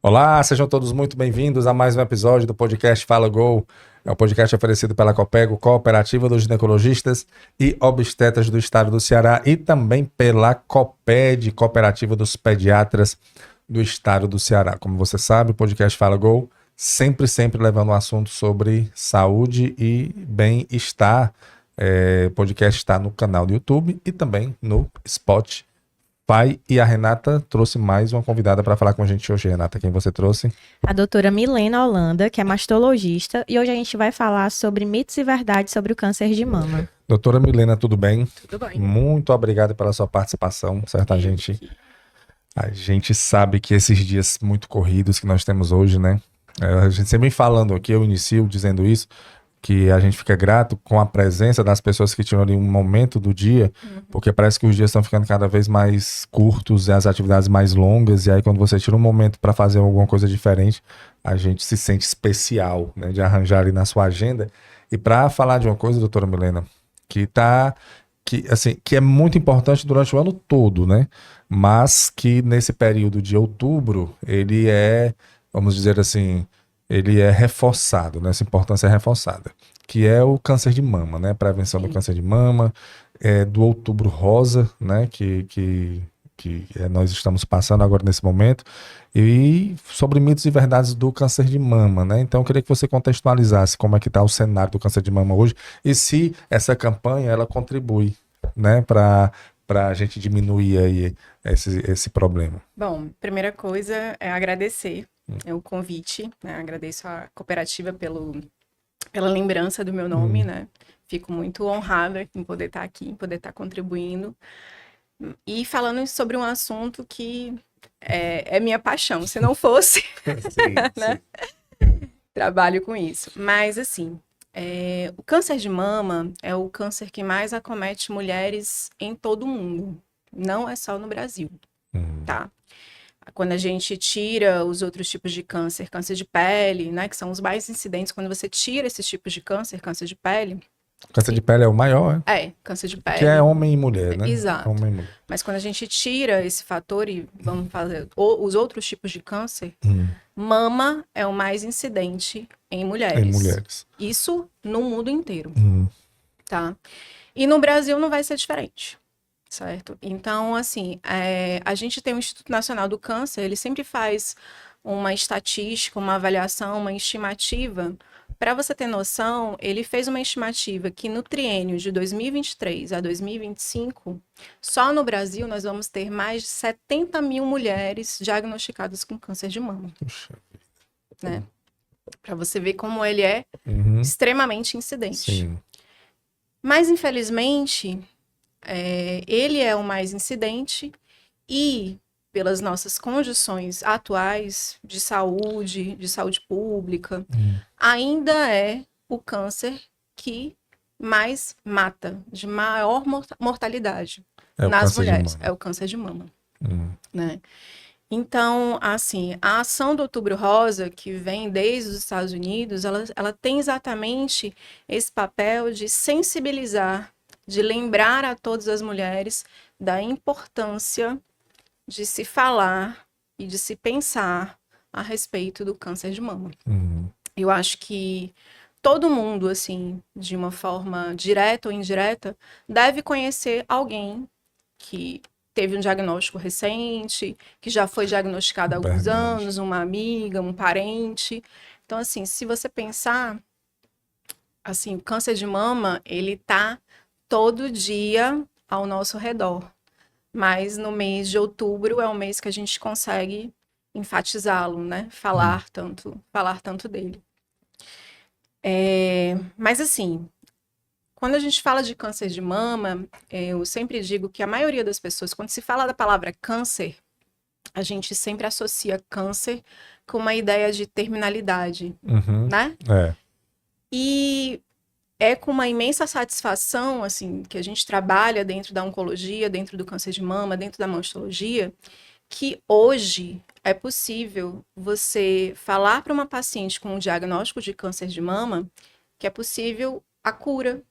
Olá, sejam todos muito bem-vindos a mais um episódio do podcast Fala Gol. É um podcast oferecido pela Copego, Cooperativa dos Ginecologistas e Obstetras do Estado do Ceará, e também pela Coped, Cooperativa dos Pediatras do Estado do Ceará. Como você sabe, o podcast Fala Gol sempre levando um assunto sobre saúde e bem-estar. O podcast está no canal do YouTube e também no Spotify. E a Renata trouxe mais uma convidada para falar com a gente hoje. Renata, quem você trouxe? A doutora Milena Holanda, que é mastologista, e hoje a gente vai falar sobre mitos e verdades sobre o câncer de mama. Doutora Milena, tudo bem? Tudo bem. Muito obrigado pela sua participação, certo? A gente sabe que esses dias muito corridos que nós temos hoje, né? A gente sempre falando aqui, eu inicio dizendo isso, que a gente fica grato com a presença das pessoas que tiram ali um momento do dia, porque parece que os dias estão ficando cada vez mais curtos e as atividades mais longas, e aí quando você tira um momento para fazer alguma coisa diferente, a gente se sente especial, né, de arranjar ali na sua agenda. E para falar de uma coisa, doutora Milena, que é muito importante durante o ano todo, né, mas que nesse período de outubro, ele é, vamos dizer assim, ele é reforçado, né? Essa importância é reforçada, que é o câncer de mama, né? Prevenção do câncer de mama, do Outubro Rosa, né? Nós estamos passando agora nesse momento, e sobre mitos e verdades do câncer de mama, né? Então eu queria que você contextualizasse como é que está o cenário do câncer de mama hoje e se essa campanha ela contribui, né? Para a gente diminuir aí esse problema. Bom, primeira coisa é agradecer o convite, né? Agradeço a cooperativa pela lembrança do meu nome, né? Fico muito honrada em poder estar aqui, em poder estar contribuindo e falando sobre um assunto que é minha paixão. Se não fosse, né? Trabalho com isso. Mas, assim, o câncer de mama é o câncer que mais acomete mulheres em todo o mundo. Não é só no Brasil, tá? Quando a gente tira os outros tipos de câncer, câncer de pele, né, que são os mais incidentes, quando você tira esses tipos de câncer de pele... Câncer de pele é o maior, câncer de pele. Que é homem e mulher, né? Exato. Homem e mulher. Mas quando a gente tira esse fator e vamos fazer os outros tipos de câncer, mama é o mais incidente em mulheres. Em mulheres. Isso no mundo inteiro, tá? E no Brasil não vai ser diferente. Certo? Então, assim, a gente tem o Instituto Nacional do Câncer, ele sempre faz uma estatística, uma avaliação, uma estimativa. Para você ter noção, ele fez uma estimativa que no triênio de 2023 a 2025, só no Brasil nós vamos ter mais de 70 mil mulheres diagnosticadas com câncer de mama. Puxa. Né? Para você ver como ele é extremamente incidente. Sim. Mas, infelizmente... ele é o mais incidente e, pelas nossas condições atuais de saúde pública, ainda é o câncer que mais mata, de maior mortalidade nas mulheres. É o câncer de mama. Né? Então, assim, a ação do Outubro Rosa, que vem desde os Estados Unidos, ela tem exatamente esse papel de sensibilizar, de lembrar a todas as mulheres da importância de se falar e de se pensar a respeito do câncer de mama. Eu acho que todo mundo, assim, de uma forma direta ou indireta, deve conhecer alguém que teve um diagnóstico recente, que já foi diagnosticado há alguns anos, uma amiga, um parente. Então, assim, se você pensar, assim, o câncer de mama, ele tá todo dia ao nosso redor. Mas no mês de outubro é o mês que a gente consegue enfatizá-lo, né? Falar tanto dele. Mas assim, quando a gente fala de câncer de mama, eu sempre digo que a maioria das pessoas, quando se fala da palavra câncer, a gente sempre associa câncer com uma ideia de terminalidade, né? E é com uma imensa satisfação, assim, que a gente trabalha dentro da oncologia, dentro do câncer de mama, dentro da mastologia, que hoje é possível você falar para uma paciente com um diagnóstico de câncer de mama que é possível a cura,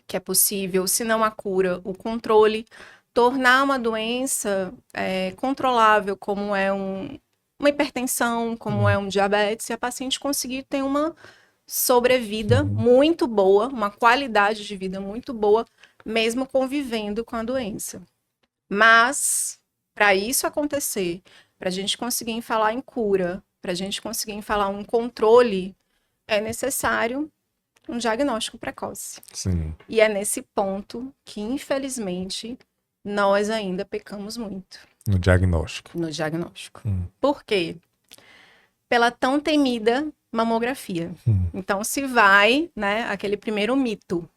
que é possível, se não a cura, o controle, tornar uma doença controlável, como é uma hipertensão, como é um diabetes, e a paciente conseguir ter uma sobrevida muito boa, uma qualidade de vida muito boa, mesmo convivendo com a doença. Mas, para isso acontecer, para a gente conseguir falar em cura, para a gente conseguir falar um controle, é necessário um diagnóstico precoce. Sim. E é nesse ponto que, infelizmente, nós ainda pecamos muito No diagnóstico. no diagnóstico. Por quê? Pela tão temida mamografia. Então, se vai, né, aquele primeiro mito,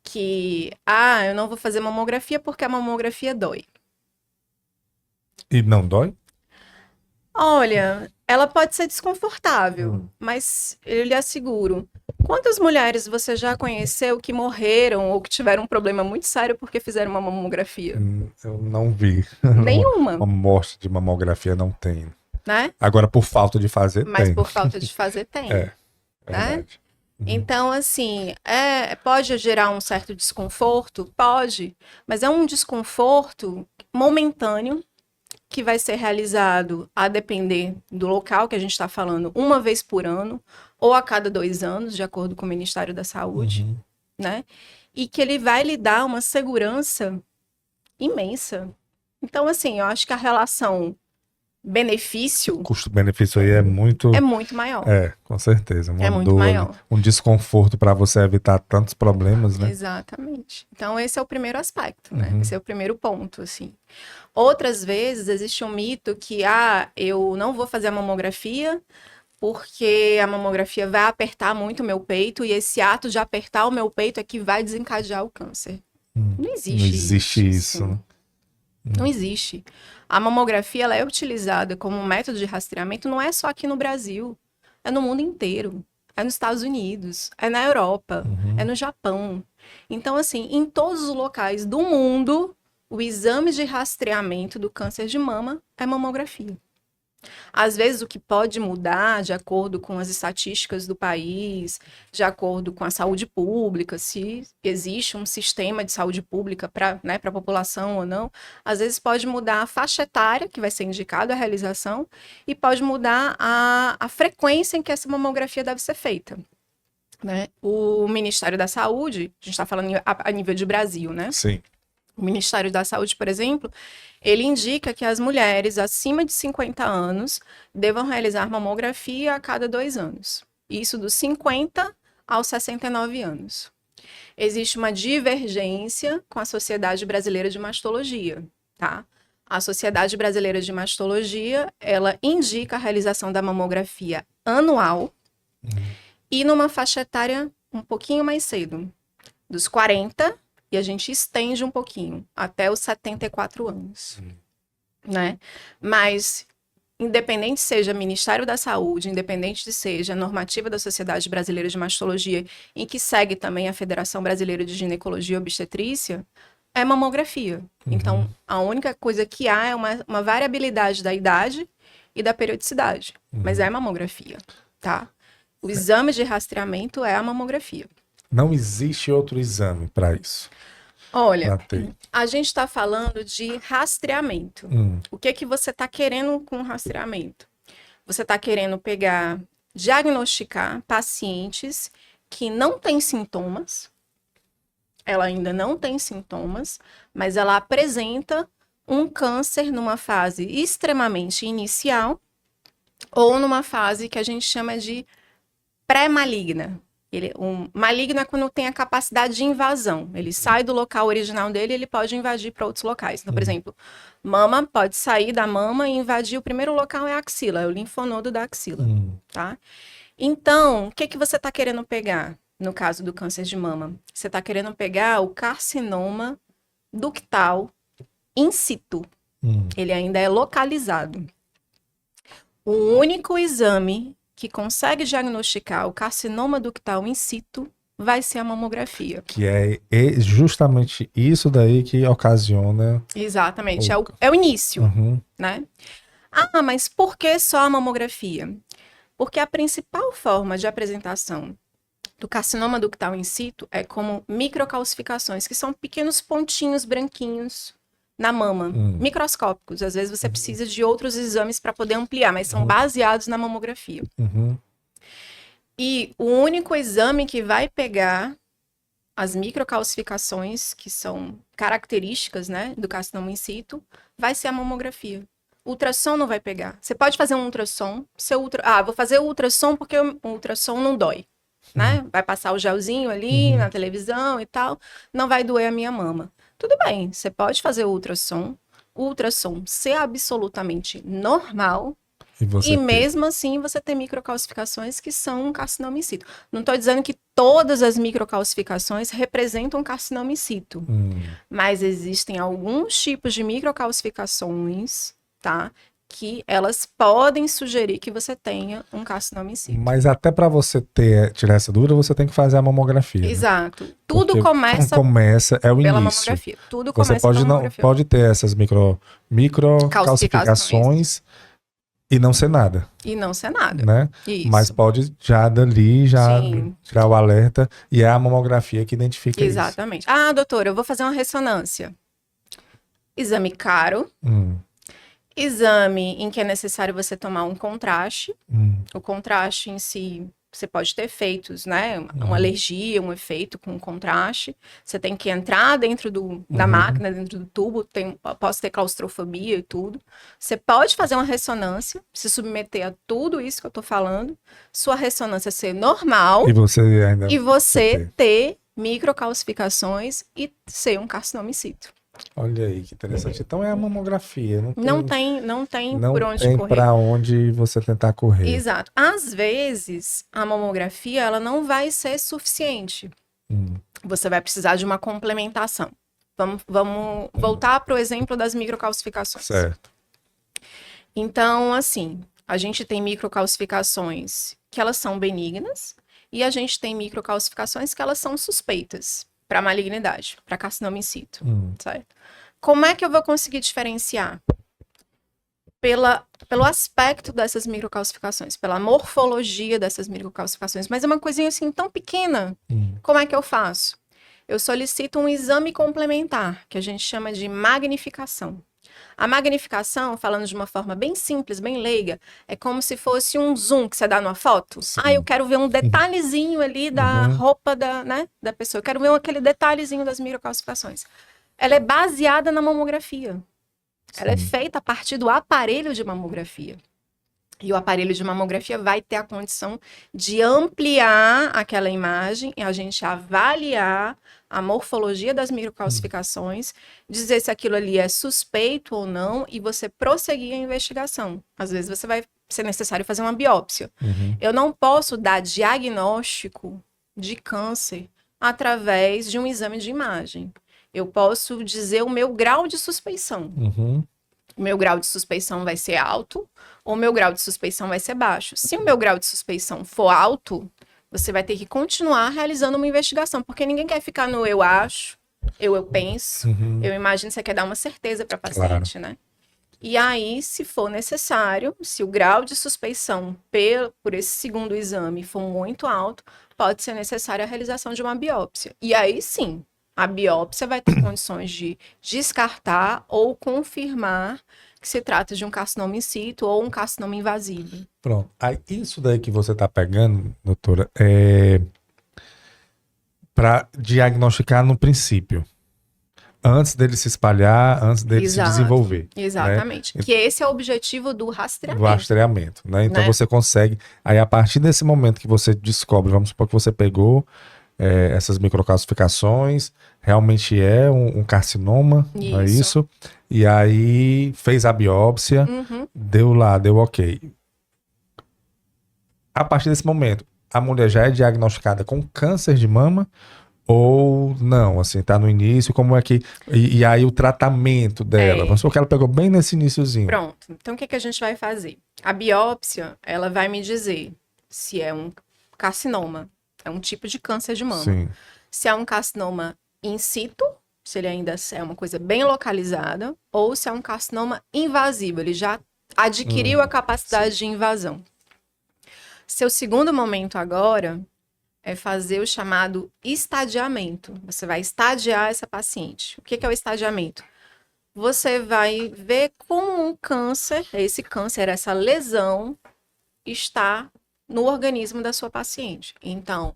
que, eu não vou fazer mamografia porque a mamografia dói. E não dói? Olha, ela pode ser desconfortável, mas eu lhe asseguro. Quantas mulheres você já conheceu que morreram ou que tiveram um problema muito sério porque fizeram uma mamografia? Eu não vi. Nenhuma, Uma morte de mamografia não tem. né? Agora, por falta de fazer, Mas tem. por falta de fazer, tem. É verdade. Então, assim, pode gerar um certo desconforto? Pode, mas é um desconforto momentâneo que vai ser realizado a depender do local que a gente está falando, uma vez por ano ou a cada 2 anos, de acordo com o Ministério da Saúde, né? E que ele vai lhe dar uma segurança imensa. Então, assim, eu acho que a relação benefício O custo-benefício aí é muito. é muito maior. Com certeza. Uma É muito dor, maior. um desconforto para você evitar tantos problemas, né? Exatamente. Então, esse é o primeiro aspecto, né? Esse é o primeiro ponto, assim. Outras vezes, existe um mito que, eu não vou fazer a mamografia porque a mamografia vai apertar muito o meu peito e esse ato de apertar o meu peito é que vai desencadear o câncer. Não existe Não existe isso, assim. né? Não existe. A mamografia, ela é utilizada como um método de rastreamento, não é só aqui no Brasil, é no mundo inteiro. É nos Estados Unidos, é na Europa, é no Japão. Então, assim, em todos os locais do mundo, o exame de rastreamento do câncer de mama é mamografia. Às vezes, o que pode mudar de acordo com as estatísticas do país, de acordo com a saúde pública, se existe um sistema de saúde pública para, né, a população ou não, às vezes pode mudar a faixa etária que vai ser indicada a realização e pode mudar a frequência em que essa mamografia deve ser feita. Né? O Ministério da Saúde, a gente está falando a nível de Brasil, né? Sim. O Ministério da Saúde, por exemplo, ele indica que as mulheres acima de 50 anos devam realizar mamografia a cada 2 anos. Isso dos 50 aos 69 anos. Existe uma divergência com a Sociedade Brasileira de Mastologia, tá? A Sociedade Brasileira de Mastologia, ela indica a realização da mamografia anual e numa faixa etária um pouquinho mais cedo, dos 40, e a gente estende um pouquinho, até os 74 anos, né? Mas, independente seja Ministério da Saúde, independente seja a normativa da Sociedade Brasileira de Mastologia, em que segue também a Federação Brasileira de Ginecologia e Obstetrícia, é mamografia. Então, a única coisa que há é uma variabilidade da idade e da periodicidade, mas é mamografia, tá? O exame de rastreamento é a mamografia. Não existe outro exame para isso. Olha, Pra ter. a gente está falando de rastreamento. O que você está querendo com rastreamento? Você está querendo diagnosticar pacientes que não têm sintomas, ela ainda não tem sintomas, mas ela apresenta um câncer numa fase extremamente inicial ou numa fase que a gente chama de pré-maligna. Maligno é quando tem a capacidade de invasão. Ele sai do local original dele e ele pode invadir para outros locais. Então, por exemplo, mama pode sair da mama e invadir. O primeiro local é a axila, é o linfonodo da axila. Tá? Então, o que você está querendo pegar no caso do câncer de mama? Você está querendo pegar o carcinoma ductal in situ. Ele ainda é localizado. O único exame que consegue diagnosticar o carcinoma ductal in situ vai ser a mamografia. Que é justamente isso daí que ocasiona... Exatamente, é o início, né? Mas por que só a mamografia? Porque a principal forma de apresentação do carcinoma ductal in situ é como microcalcificações, que são pequenos pontinhos branquinhos na mama, microscópicos. Às vezes você precisa de outros exames para poder ampliar, mas são baseados na mamografia. E o único exame que vai pegar as microcalcificações, que são características, né, do carcinoma in situ, vai ser a mamografia. Ultrassom não vai pegar. Você pode fazer um ultrassom, vou fazer o ultrassom porque o ultrassom não dói, né? Vai passar o gelzinho ali na televisão e tal, não vai doer a minha mama. Tudo bem, você pode fazer o ultrassom ser absolutamente normal, e mesmo assim você tem microcalcificações que são um carcinoma in situ. Não estou dizendo que todas as microcalcificações representam carcinoma in situ, mas existem alguns tipos de microcalcificações, tá? Que elas podem sugerir que você tenha um carcinoma in situ. Mas até para você tirar essa dúvida, você tem que fazer a mamografia. Exato. Né? Tudo começa é o pela início. Mamografia. Tudo você começa pode pela mamografia. Pode ter essas microcalcificações e não ser nada. Né? Isso. Mas pode já dali, tirar o alerta, e é a mamografia que identifica isso. Exatamente. Ah, doutora, eu vou fazer uma ressonância. Exame caro. Exame em que é necessário você tomar um contraste. O contraste em si, você pode ter efeitos, né? Uma alergia, um efeito com contraste. Você tem que entrar dentro da máquina, dentro do tubo. Posso ter claustrofobia e tudo. Você pode fazer uma ressonância, se submeter a tudo isso que eu tô falando. Sua ressonância ser normal. E você ter microcalcificações e ser um carcinoma in situ. Olha aí, que interessante. Então é a mamografia. Não tem por onde correr. Não tem para onde você tentar correr. Exato. Às vezes, a mamografia ela não vai ser suficiente. Você vai precisar de uma complementação. Vamos voltar para o exemplo das microcalcificações. Certo. Então, assim, a gente tem microcalcificações que elas são benignas e a gente tem microcalcificações que elas são suspeitas para malignidade, para carcinoma in situ, certo? Como é que eu vou conseguir diferenciar? Pelo aspecto dessas microcalcificações, pela morfologia dessas microcalcificações, mas é uma coisinha assim tão pequena. Como é que eu faço? Eu solicito um exame complementar, que a gente chama de magnificação. A magnificação, falando de uma forma bem simples, bem leiga, é como se fosse um zoom que você dá numa foto. Sim. Eu quero ver um detalhezinho ali da roupa da pessoa. Eu quero ver aquele detalhezinho das microcalcificações. Ela é baseada na mamografia. Sim. Ela é feita a partir do aparelho de mamografia. E o aparelho de mamografia vai ter a condição de ampliar aquela imagem e a gente avaliar a morfologia das microcalcificações, dizer se aquilo ali é suspeito ou não e você prosseguir a investigação. Às vezes vai ser necessário fazer uma biópsia. Eu não posso dar diagnóstico de câncer através de um exame de imagem. Eu posso dizer o meu grau de suspeição. O meu grau de suspeição vai ser alto ou o meu grau de suspeição vai ser baixo. Se o meu grau de suspeição for alto, você vai ter que continuar realizando uma investigação, porque ninguém quer ficar no eu acho, eu penso, eu imagino, você quer dar uma certeza para a paciente, né? E aí, se for necessário, se o grau de suspeição por esse segundo exame for muito alto, pode ser necessária a realização de uma biópsia. E aí sim, a biópsia vai ter condições de descartar ou confirmar que se trata de um carcinoma in situ ou um carcinoma invasivo. Pronto. Aí, isso daí que você está pegando, doutora, é para diagnosticar no princípio. Antes dele se espalhar, antes dele se desenvolver. Exatamente. Né? Que esse é o objetivo do rastreamento. Do rastreamento, né? Então você consegue... Aí a partir desse momento que você descobre, vamos supor que você pegou essas microcalcificações, realmente é um carcinoma, não é isso? E aí fez a biópsia, deu ok. A partir desse momento, a mulher já é diagnosticada com câncer de mama ou não? Assim, tá no início, como é que... E aí o tratamento dela, vamos supor que ela pegou bem nesse iniciozinho. Pronto, então o que a gente vai fazer? A biópsia, ela vai me dizer se é um carcinoma. É um tipo de câncer de mama. Sim. Se é um carcinoma in situ, se ele ainda é uma coisa bem localizada, ou se é um carcinoma invasivo, ele já adquiriu a capacidade de invasão. Seu segundo momento agora é fazer o chamado estadiamento. Você vai estadiar essa paciente. O que é o estadiamento? você vai ver como um câncer, essa lesão, está no organismo da sua paciente. Então,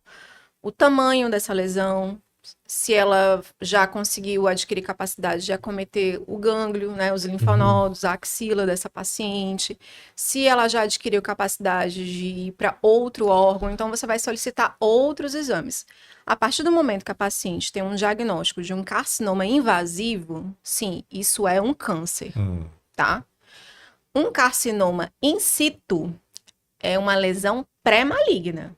o tamanho dessa lesão, se ela já conseguiu adquirir capacidade de acometer o gânglio, né, os linfonodos, a axila dessa paciente, se ela já adquiriu capacidade de ir para outro órgão, então você vai solicitar outros exames. A partir do momento que a paciente tem um diagnóstico de um carcinoma invasivo, sim, isso é um câncer, tá? Um carcinoma in situ é uma lesão pré-maligna.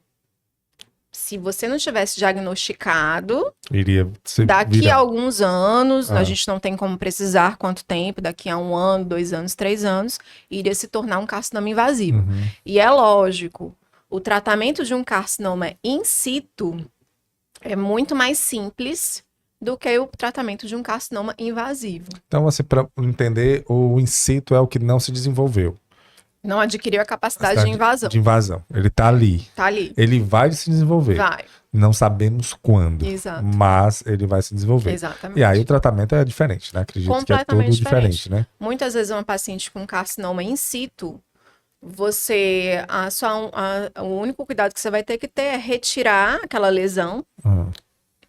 Se você não tivesse diagnosticado, daqui a alguns anos, a gente não tem como precisar quanto tempo, daqui a 1 ano, 2 anos, 3 anos, iria se tornar um carcinoma invasivo. E é lógico, o tratamento de um carcinoma in situ é muito mais simples do que o tratamento de um carcinoma invasivo. Então, assim, para entender, o in situ é o que não se desenvolveu. Não adquiriu a capacidade de invasão. De invasão. Ele tá ali. Tá ali. Ele vai se desenvolver. Vai. Não sabemos quando. Exato. Mas ele vai se desenvolver. Exatamente. E aí o tratamento é diferente, né? Acredito que é todo diferente, né? Muitas vezes uma paciente com carcinoma in situ, o único cuidado que você vai ter que ter é retirar aquela lesão.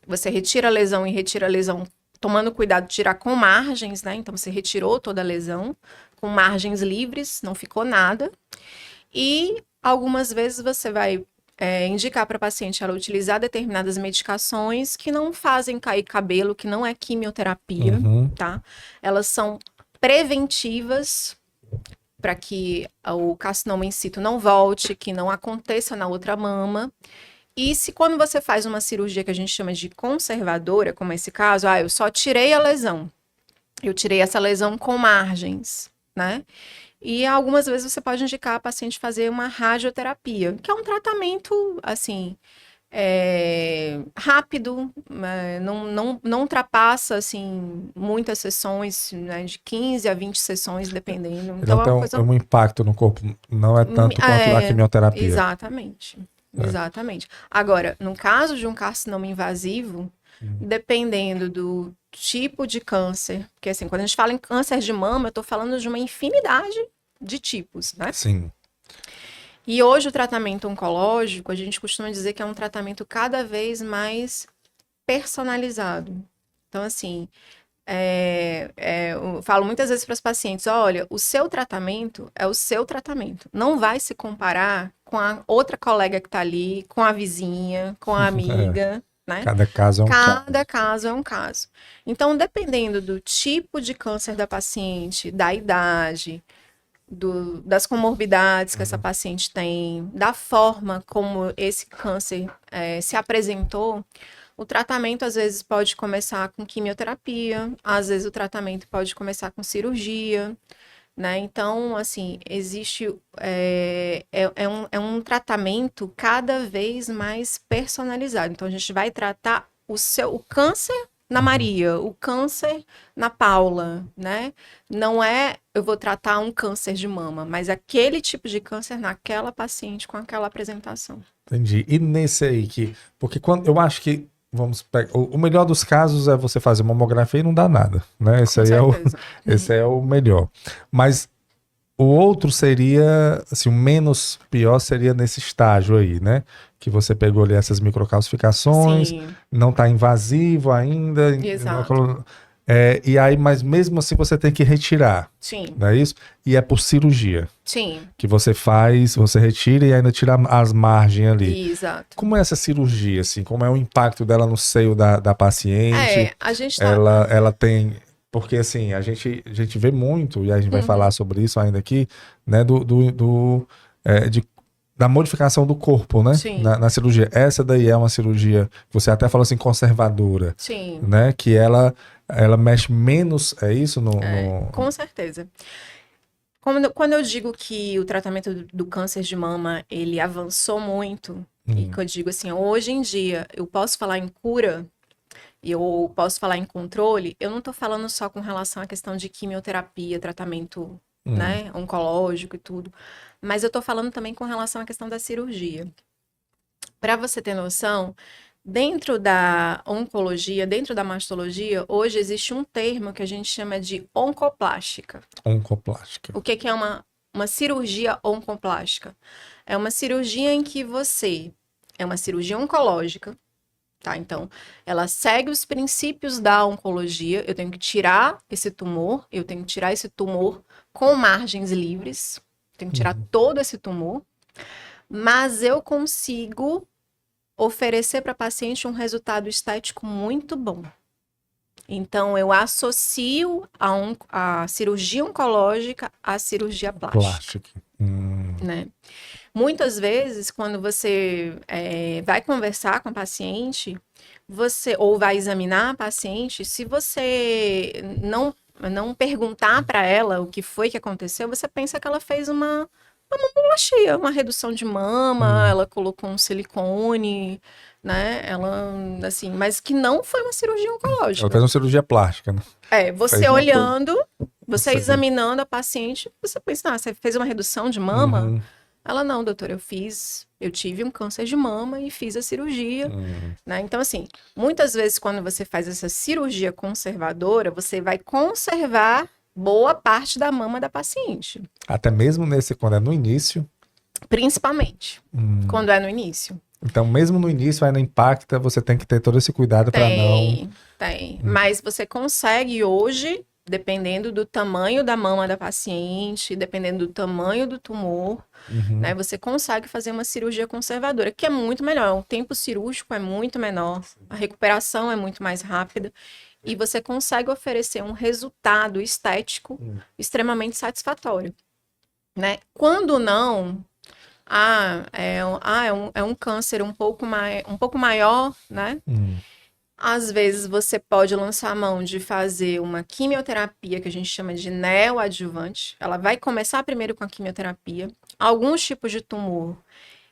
Você retira a lesão e retira a lesão tomando cuidado de tirar com margens, né? Então você retirou toda a lesão com margens livres, não ficou nada. E algumas vezes você vai indicar para a paciente ela utilizar determinadas medicações que não fazem cair cabelo, que não é quimioterapia, tá? Elas são preventivas para que o carcinoma in situ não volte, que não aconteça na outra mama. E se quando você faz uma cirurgia que a gente chama de conservadora, como esse caso, eu só tirei a lesão. Eu tirei essa lesão com margens, né? E algumas vezes você pode indicar a paciente fazer uma radioterapia, que é um tratamento, assim, rápido, não ultrapassa, assim, muitas sessões, né, de 15 a 20 sessões, dependendo. Então, um impacto no corpo, não é tanto quanto a quimioterapia. Exatamente. Exatamente. Agora, no caso de um carcinoma invasivo, dependendo do tipo de câncer, porque assim, quando a gente fala em câncer de mama, eu estou falando de uma infinidade de tipos, né? Sim. E hoje o tratamento oncológico, a gente costuma dizer que é um tratamento cada vez mais personalizado. Então, assim, eu falo muitas vezes para os pacientes, olha, o seu tratamento é o seu tratamento. Não vai se comparar com a outra colega que está ali, com a vizinha, com a amiga, né? Cada caso é um caso. Cada caso é um caso. Então, dependendo do tipo de câncer da paciente, da idade, das comorbidades que essa paciente tem, da forma como esse câncer se apresentou, o tratamento às vezes pode começar com quimioterapia, às vezes o tratamento pode começar com cirurgia, né? Então, assim, existe um tratamento cada vez mais personalizado. Então, a gente vai tratar o câncer na Maria, o câncer na Paula, né? Não é eu vou tratar um câncer de mama, mas aquele tipo de câncer naquela paciente com aquela apresentação. Entendi. E nesse aí porque quando eu acho que vamos pegar, o melhor dos casos é você fazer mamografia e não dá nada, né? Esse é o melhor. Mas o outro seria, assim, o menos pior seria nesse estágio aí, né? Que você pegou ali essas microcalcificações, não está invasivo ainda. Exato. E aí, mas mesmo assim você tem que retirar. Sim. Não é isso? E é por cirurgia. Sim. Que você faz, você retira e ainda tira as margens ali. Exato. Como é essa cirurgia, assim? Como é o impacto dela no seio da paciente? A gente ela tem... Porque, assim, a gente vê muito, e a gente vai falar sobre isso ainda aqui, né? Da modificação do corpo, né? Na cirurgia. Essa daí é uma cirurgia, você até falou assim, conservadora. Sim. Né? Que ela mexe menos, é isso? Com certeza. Quando eu digo que o tratamento do câncer de mama, ele avançou muito, e que eu digo assim, hoje em dia, eu posso falar em cura, e eu posso falar em controle, eu não estou falando só com relação à questão de quimioterapia, tratamento né, oncológico e tudo, mas eu estou falando também com relação à questão da cirurgia. Para você ter noção, Dentro da oncologia, dentro da mastologia, hoje existe um termo que a gente chama de oncoplástica. Oncoplástica. O que é uma cirurgia oncoplástica? É uma cirurgia em que você... É uma cirurgia oncológica, tá? Então, ela segue os princípios da oncologia. Eu tenho que tirar esse tumor, com margens livres. Tenho que tirar todo esse tumor. Mas eu consigo oferecer para a paciente um resultado estético muito bom. Então, eu associo a cirurgia oncológica à cirurgia plástica. Né? Muitas vezes, quando você vai conversar com a paciente, ou vai examinar a paciente, se você não perguntar para ela o que foi que aconteceu, você pensa que ela fez uma mamoplastia, uma redução de mama, ela colocou um silicone, né? Ela, assim, mas que não foi uma cirurgia oncológica. Ela fez uma cirurgia plástica, né? Você olhando, você examinando a paciente, você pensa, você fez uma redução de mama? Ela, não, doutora, eu tive um câncer de mama e fiz a cirurgia, né? Então, assim, muitas vezes quando você faz essa cirurgia conservadora, você vai conservar boa parte da mama da paciente. Até mesmo quando é no início? Principalmente, quando é no início. Então, mesmo no início ainda impacta, você tem que ter todo esse cuidado para não... Tem. Mas você consegue hoje, dependendo do tamanho da mama da paciente, dependendo do tamanho do tumor, né, você consegue fazer uma cirurgia conservadora, que é muito melhor. O tempo cirúrgico é muito menor, a recuperação é muito mais rápida, e você consegue oferecer um resultado estético extremamente satisfatório. Né? Quando não... é um câncer um pouco maior, né? Às vezes você pode lançar a mão de fazer uma quimioterapia, que a gente chama de neoadjuvante. Ela vai começar primeiro com a quimioterapia. Alguns tipos de tumor,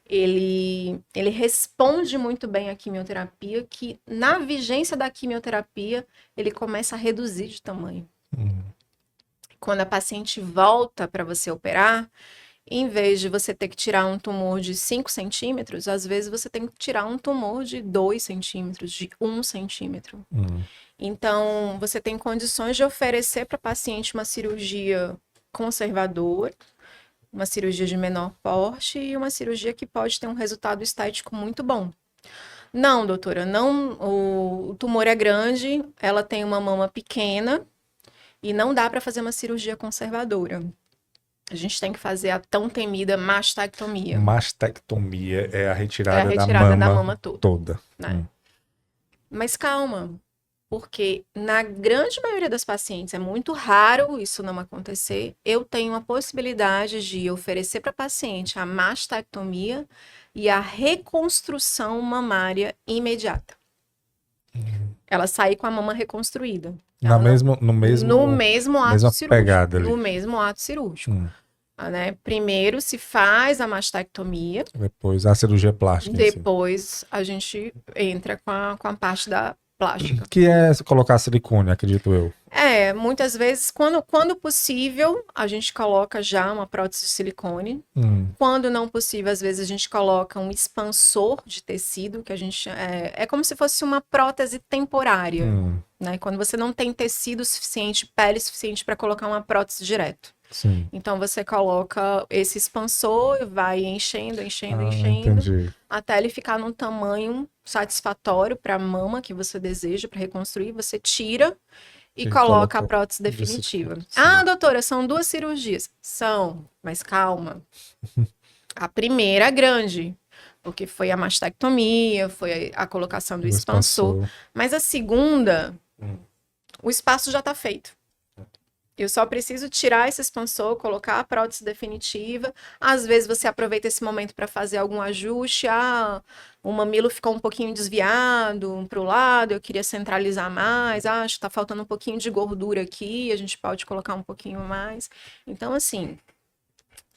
ele responde muito bem à quimioterapia, que na vigência da quimioterapia, ele começa a reduzir de tamanho. Quando a paciente volta para você operar, em vez de você ter que tirar um tumor de 5 centímetros, às vezes você tem que tirar um tumor de 2 centímetros, de 1 centímetro. Então, você tem condições de oferecer para a paciente uma cirurgia conservadora, uma cirurgia de menor porte e uma cirurgia que pode ter um resultado estético muito bom. Não, doutora, não, o tumor é grande, ela tem uma mama pequena e não dá para fazer uma cirurgia conservadora. A gente tem que fazer a tão temida mastectomia. Mastectomia é a retirada, da mama toda. Né? Mas calma, porque na grande maioria das pacientes, é muito raro isso não acontecer, eu tenho a possibilidade de oferecer para a paciente a mastectomia e a reconstrução mamária imediata. Ela sai com a mama reconstruída. No mesmo ato cirúrgico. No mesmo ato cirúrgico. Né? Primeiro se faz a mastectomia. Depois a cirurgia plástica. Depois a gente entra com a parte da plástica. Que é colocar silicone, acredito eu. Muitas vezes, quando possível, a gente coloca já uma prótese de silicone. Quando não possível, às vezes a gente coloca um expansor de tecido, que a gente é como se fosse uma prótese temporária. Né? Quando você não tem tecido suficiente, pele suficiente para colocar uma prótese direto. Sim. Então você coloca esse expansor e vai enchendo, entendi. até ele ficar num tamanho satisfatório para a mama que você deseja para reconstruir. Você tira e coloca a prótese definitiva. Doutora, são 2 cirurgias. São, mas calma. A primeira é grande, porque foi a mastectomia, foi a colocação do expansor. Mas a segunda, o espaço já está feito. Eu só preciso tirar esse expansor, colocar a prótese definitiva. Às vezes você aproveita esse momento para fazer algum ajuste. O mamilo ficou um pouquinho desviado para o lado, eu queria centralizar mais. Acho que está faltando um pouquinho de gordura aqui, a gente pode colocar um pouquinho mais. Então, assim,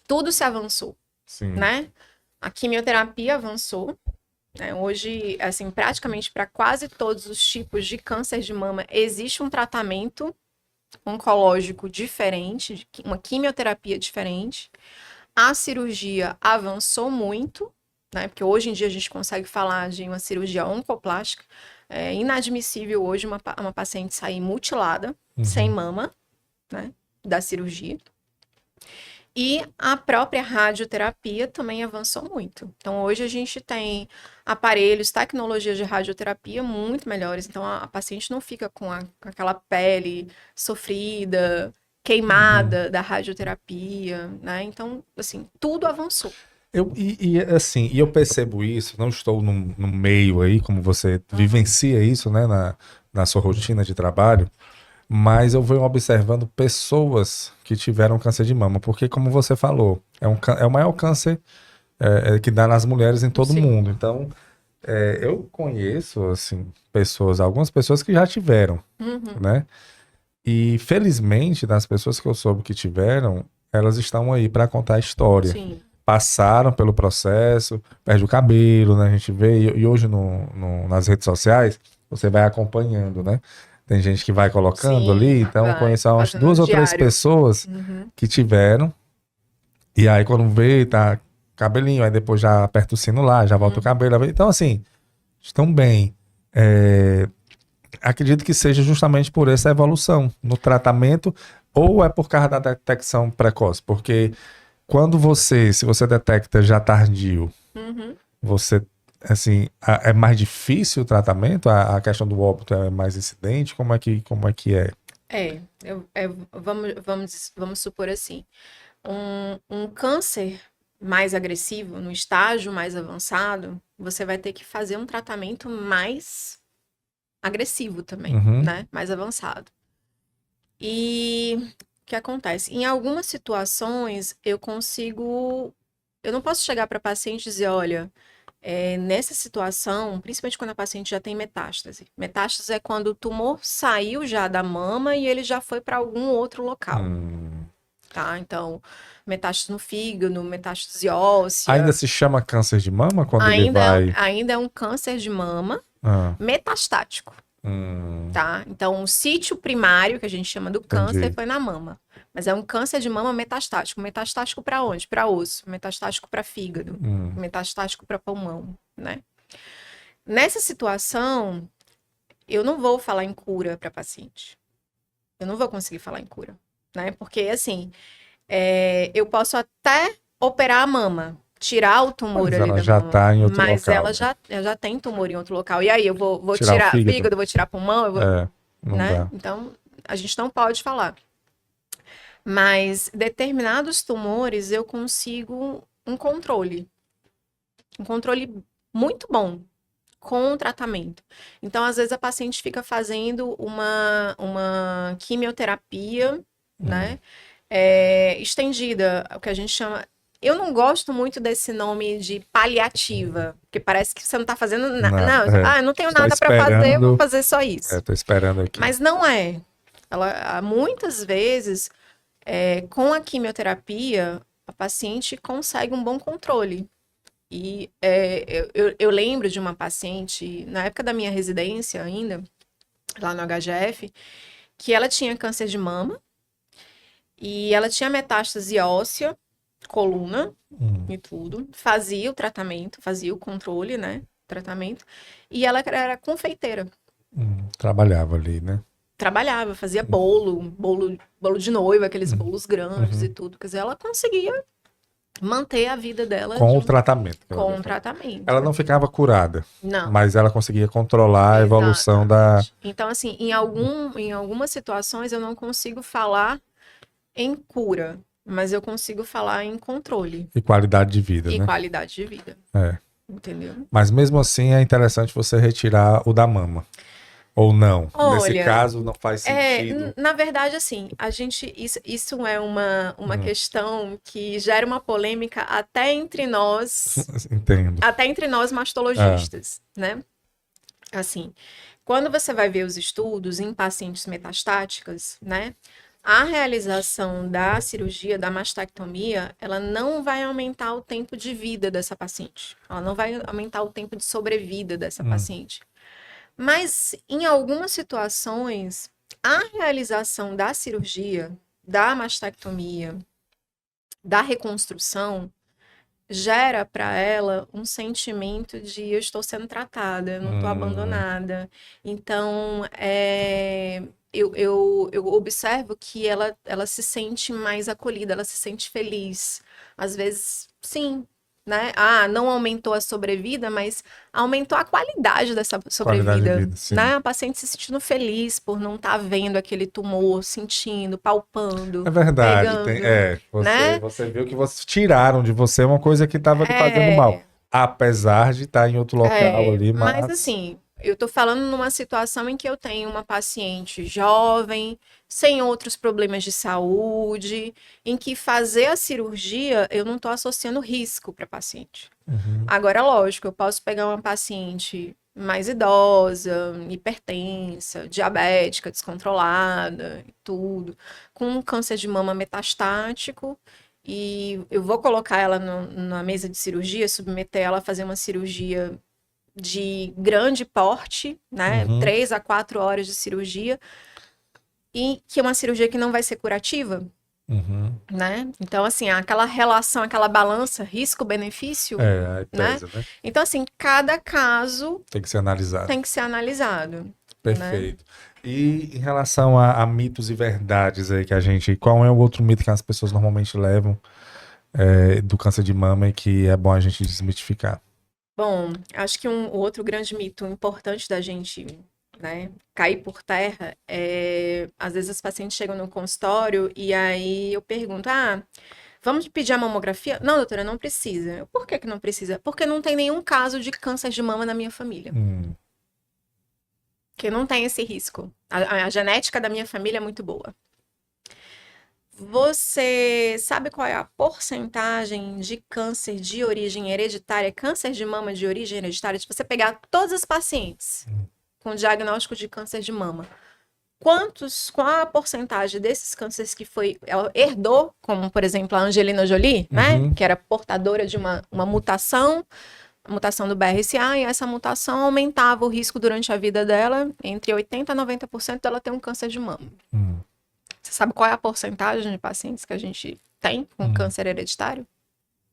tudo se avançou, né? A quimioterapia avançou. Né? Hoje, assim, praticamente para quase todos os tipos de câncer de mama, existe um tratamento oncológico diferente, uma quimioterapia diferente. A cirurgia avançou muito, né? Porque hoje em dia a gente consegue falar de uma cirurgia oncoplástica. É inadmissível hoje uma paciente sair mutilada, sem mama, né? Da cirurgia. E a própria radioterapia também avançou muito. Então, hoje a gente tem aparelhos, tecnologias de radioterapia muito melhores. Então, a paciente não fica com aquela pele sofrida, queimada da radioterapia, né? Então, assim, tudo avançou. Assim, eu percebo isso, não estou no meio aí, como você vivencia isso, né, na sua rotina de trabalho, mas eu venho observando pessoas que tiveram câncer de mama, porque como você falou, é o maior câncer que dá nas mulheres em todo Sim. mundo. Então, eu conheço, assim, algumas pessoas que já tiveram, né? E felizmente, das pessoas que eu soube que tiveram, elas estão aí para contar a história. Sim. Passaram pelo processo, perde o cabelo, né? A gente vê, e hoje nas redes sociais, você vai acompanhando, né? Tem gente que vai colocando Sim, ali, então eu conheço umas fazendo 2 ou 3 diário. pessoas que tiveram, e aí quando vê, tá cabelinho, aí depois já aperta o sino lá, já volta o cabelo. Então, assim, estão bem. Acredito que seja justamente por essa evolução no tratamento, ou é por causa da detecção precoce, porque se você detecta já tardio, você, assim, é mais difícil o tratamento? A questão do óbito é mais incidente? Como é que é? Vamos supor assim, um câncer mais agressivo, no estágio mais avançado, você vai ter que fazer um tratamento mais agressivo também, né? Mais avançado. E o que acontece? Em algumas situações, eu não posso chegar para a paciente e dizer, olha, nessa situação, principalmente quando a paciente já tem metástase. Metástase é quando o tumor saiu já da mama e ele já foi para algum outro local. Tá? Então, metástase no fígado, metástase óssea. Ainda se chama câncer de mama quando ele vai... Ainda é um câncer de mama metastático. Tá? Então, o sítio primário, que a gente chama do câncer, foi na mama. Mas é um câncer de mama metastático. Metastático para onde? Para osso. Metastático para fígado. Metastático para pulmão, né? Nessa situação, eu não vou falar em cura para paciente. Eu não vou conseguir falar em cura, né? Porque, assim, eu posso até operar a mama, tirar o tumor Mas ali ela da já mama, tá em outro mas local, ela né? já tem tumor em outro local. E aí, eu vou Tirar o tirar fígado. fígado, vou tirar pulmão, Não né? dá. Então, a gente não pode falar. Mas determinados tumores eu consigo um controle muito bom com o tratamento. Então, às vezes a paciente fica fazendo uma quimioterapia, né? Estendida, o que a gente chama. Eu não gosto muito desse nome de paliativa, porque parece que você não tá fazendo nada. Não, eu não tenho nada para fazer, eu vou fazer só isso. Tô esperando aqui. Mas não é. Ela, muitas vezes, com a quimioterapia, a paciente consegue um bom controle. E eu lembro de uma paciente, na época da minha residência ainda, lá no HGF, que ela tinha câncer de mama e ela tinha metástase óssea, coluna e tudo. Fazia o tratamento, fazia o controle, né? Tratamento. E ela era confeiteira. Trabalhava ali, né? Trabalhava, fazia bolo de noiva, aqueles bolos grandes e tudo. Quer dizer, ela conseguia manter a vida dela com o tratamento. Com o tratamento. Ela não ficava curada. Não. Mas ela conseguia controlar a evolução da... Então, assim, em algumas situações eu não consigo falar em cura, mas eu consigo falar em controle. E qualidade de vida, né? E qualidade de vida. Entendeu? Mas mesmo assim é interessante você retirar o da mama. Ou não? Olha, nesse caso não faz sentido. Na verdade, assim, isso é uma questão que gera uma polêmica até entre nós. Entendo. Até entre nós mastologistas, né? Assim, quando você vai ver os estudos em pacientes metastáticas, né? A realização da cirurgia, da mastectomia, ela não vai aumentar o tempo de vida dessa paciente. Ela não vai aumentar o tempo de sobrevida dessa paciente. Mas, em algumas situações, a realização da cirurgia, da mastectomia, da reconstrução, gera para ela um sentimento de eu estou sendo tratada, eu não estou abandonada. Então, eu observo que ela se sente mais acolhida, ela se sente feliz. Às vezes, sim, né? Ah, não aumentou a sobrevida, mas aumentou a qualidade dessa Qualidade de sobrevida, vida, sim. né? A paciente se sentindo feliz por não estar vendo aquele tumor, sentindo, palpando, É verdade, pegando, você, né? você viu que você tiraram de você uma coisa que estava lhe fazendo mal, É, apesar de estar em outro local ali, mas mas assim, eu tô falando numa situação em que eu tenho uma paciente jovem, sem outros problemas de saúde, em que fazer a cirurgia eu não tô associando risco para paciente. Uhum. Agora, lógico, eu posso pegar uma paciente mais idosa, hipertensa, diabética, descontrolada e tudo, com um câncer de mama metastático, e eu vou colocar ela na mesa de cirurgia, submeter ela a fazer uma cirurgia de grande porte, né? Uhum. 3 a 4 horas de cirurgia, e que é uma cirurgia que não vai ser curativa, Uhum. né? Então, assim, aquela relação, aquela balança risco-benefício, Aí né? pesa, né? Então, assim, cada caso Tem que ser analisado. tem que ser analisado, né? Perfeito. E em relação a mitos e verdades aí que a gente. Qual é o outro mito que as pessoas normalmente levam do câncer de mama e que é bom a gente desmitificar? Bom, acho que um outro grande mito importante da gente, né, cair por terra é, às vezes as pacientes chegam no consultório e aí eu pergunto, vamos pedir a mamografia? Não, doutora, não precisa. Por que que não precisa? Porque não tem nenhum caso de câncer de mama na minha família. Que não tem esse risco. A genética da minha família é muito boa. Você sabe qual é a porcentagem de câncer de origem hereditária, câncer de mama de origem hereditária? Se você pegar todas as pacientes com diagnóstico de câncer de mama, qual a porcentagem desses cânceres que ela herdou, como por exemplo a Angelina Jolie, né? Que era portadora de uma mutação, a mutação do BRCA, e essa mutação aumentava o risco durante a vida dela, entre 80% a 90% dela ter um câncer de mama. Você sabe qual é a porcentagem de pacientes que a gente tem com câncer hereditário?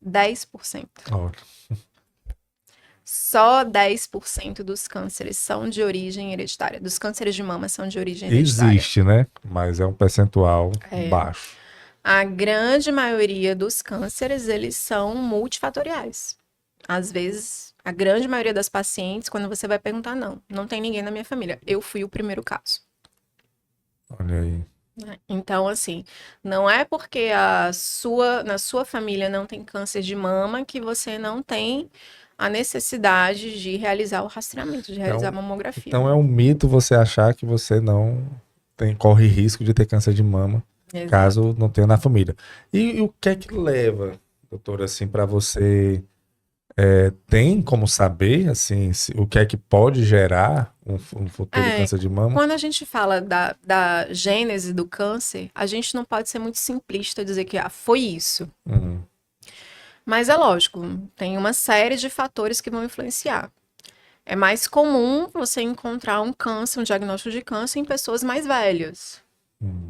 10%. Olha. Só 10% dos cânceres são de origem hereditária. Dos cânceres de mama são de origem hereditária. Existe, né? Mas é um percentual baixo. A grande maioria dos cânceres, eles são multifatoriais. Às vezes, a grande maioria das pacientes, quando você vai perguntar, não tem ninguém na minha família. Eu fui o primeiro caso. Olha aí. Então, assim, não é porque na sua família não tem câncer de mama que você não tem a necessidade de realizar o rastreamento, de realizar a mamografia. Então é um mito você achar que você não corre risco de ter câncer de mama, caso não tenha na família. E o que é que leva, doutora, assim, para você... tem como saber, assim, o que é que pode gerar um futuro câncer de mama? Quando a gente fala da gênese do câncer, a gente não pode ser muito simplista dizer que foi isso. Mas é lógico, tem uma série de fatores que vão influenciar. É mais comum você encontrar um diagnóstico de câncer em pessoas mais velhas,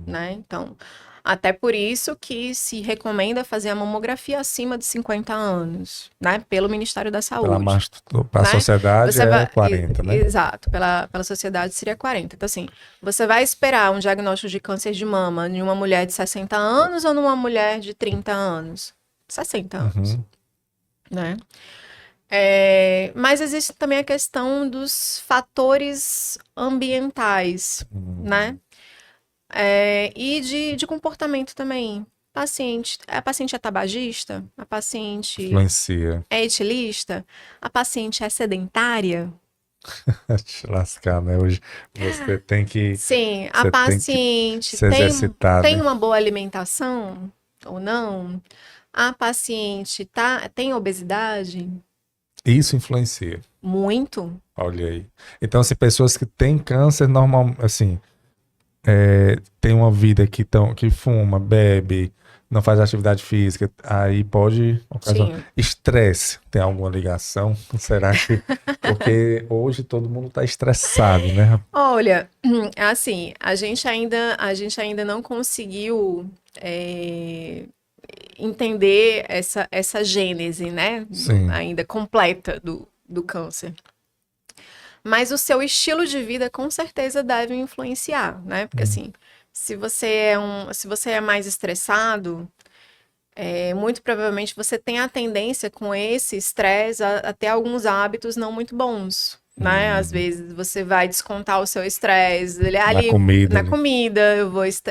né? Então, até por isso que se recomenda fazer a mamografia acima de 50 anos, né? Pelo Ministério da Saúde. Para a sociedade 40, né? Exato, pela sociedade seria 40. Então, assim, você vai esperar um diagnóstico de câncer de mama em uma mulher de 60 anos ou numa mulher de 30 anos? 60 anos, né? Mas existe também a questão dos fatores ambientais, né? E de comportamento também. A paciente é tabagista? A paciente influencia. É etilista? A paciente é sedentária? Te lascar, né? Hoje você tem que... Sim, a paciente tem uma boa alimentação ou não? A paciente tem obesidade? Isso influencia. Muito. Olha aí. Então, se pessoas que têm câncer, normal, assim, tem uma vida que fuma, bebe, não faz atividade física, aí pode ocasionar. Estresse, tem alguma ligação? Será que... Porque hoje todo mundo está estressado, né? Olha, assim, a gente ainda não conseguiu entender essa gênese, né? Sim. Ainda completa do câncer. Mas o seu estilo de vida com certeza deve influenciar, né? Porque assim, se você é mais estressado, muito provavelmente você tem a tendência com esse estresse a ter alguns hábitos não muito bons, né? Às vezes você vai descontar o seu estresse Na comida. na comida,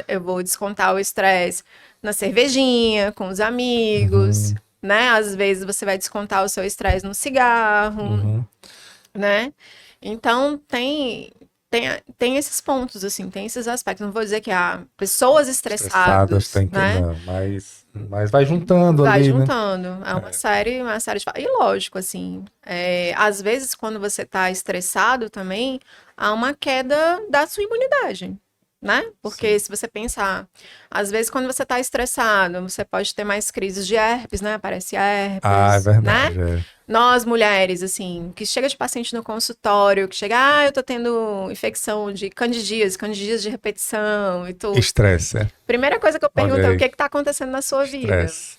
eu vou descontar o estresse na cervejinha, com os amigos, né? Às vezes você vai descontar o seu estresse no cigarro, né? Então, tem esses pontos, assim, tem esses aspectos. Não vou dizer que há pessoas estressadas, Tem que, né? não, mas vai juntando Vai ali, né? juntando. É uma série de... E lógico, assim, às vezes quando você tá estressado também, há uma queda da sua imunidade, né? Porque se você pensar, às vezes quando você tá estressado, você pode ter mais crises de herpes, né? Aparece herpes, Ah, é verdade. né? Nós, mulheres, assim, que chega de paciente no consultório, que chega, eu tô tendo infecção de candidíase de repetição e tudo. Estresse, Primeira coisa que eu pergunto Olha é aí. o que que tá acontecendo na sua vida, Estresse.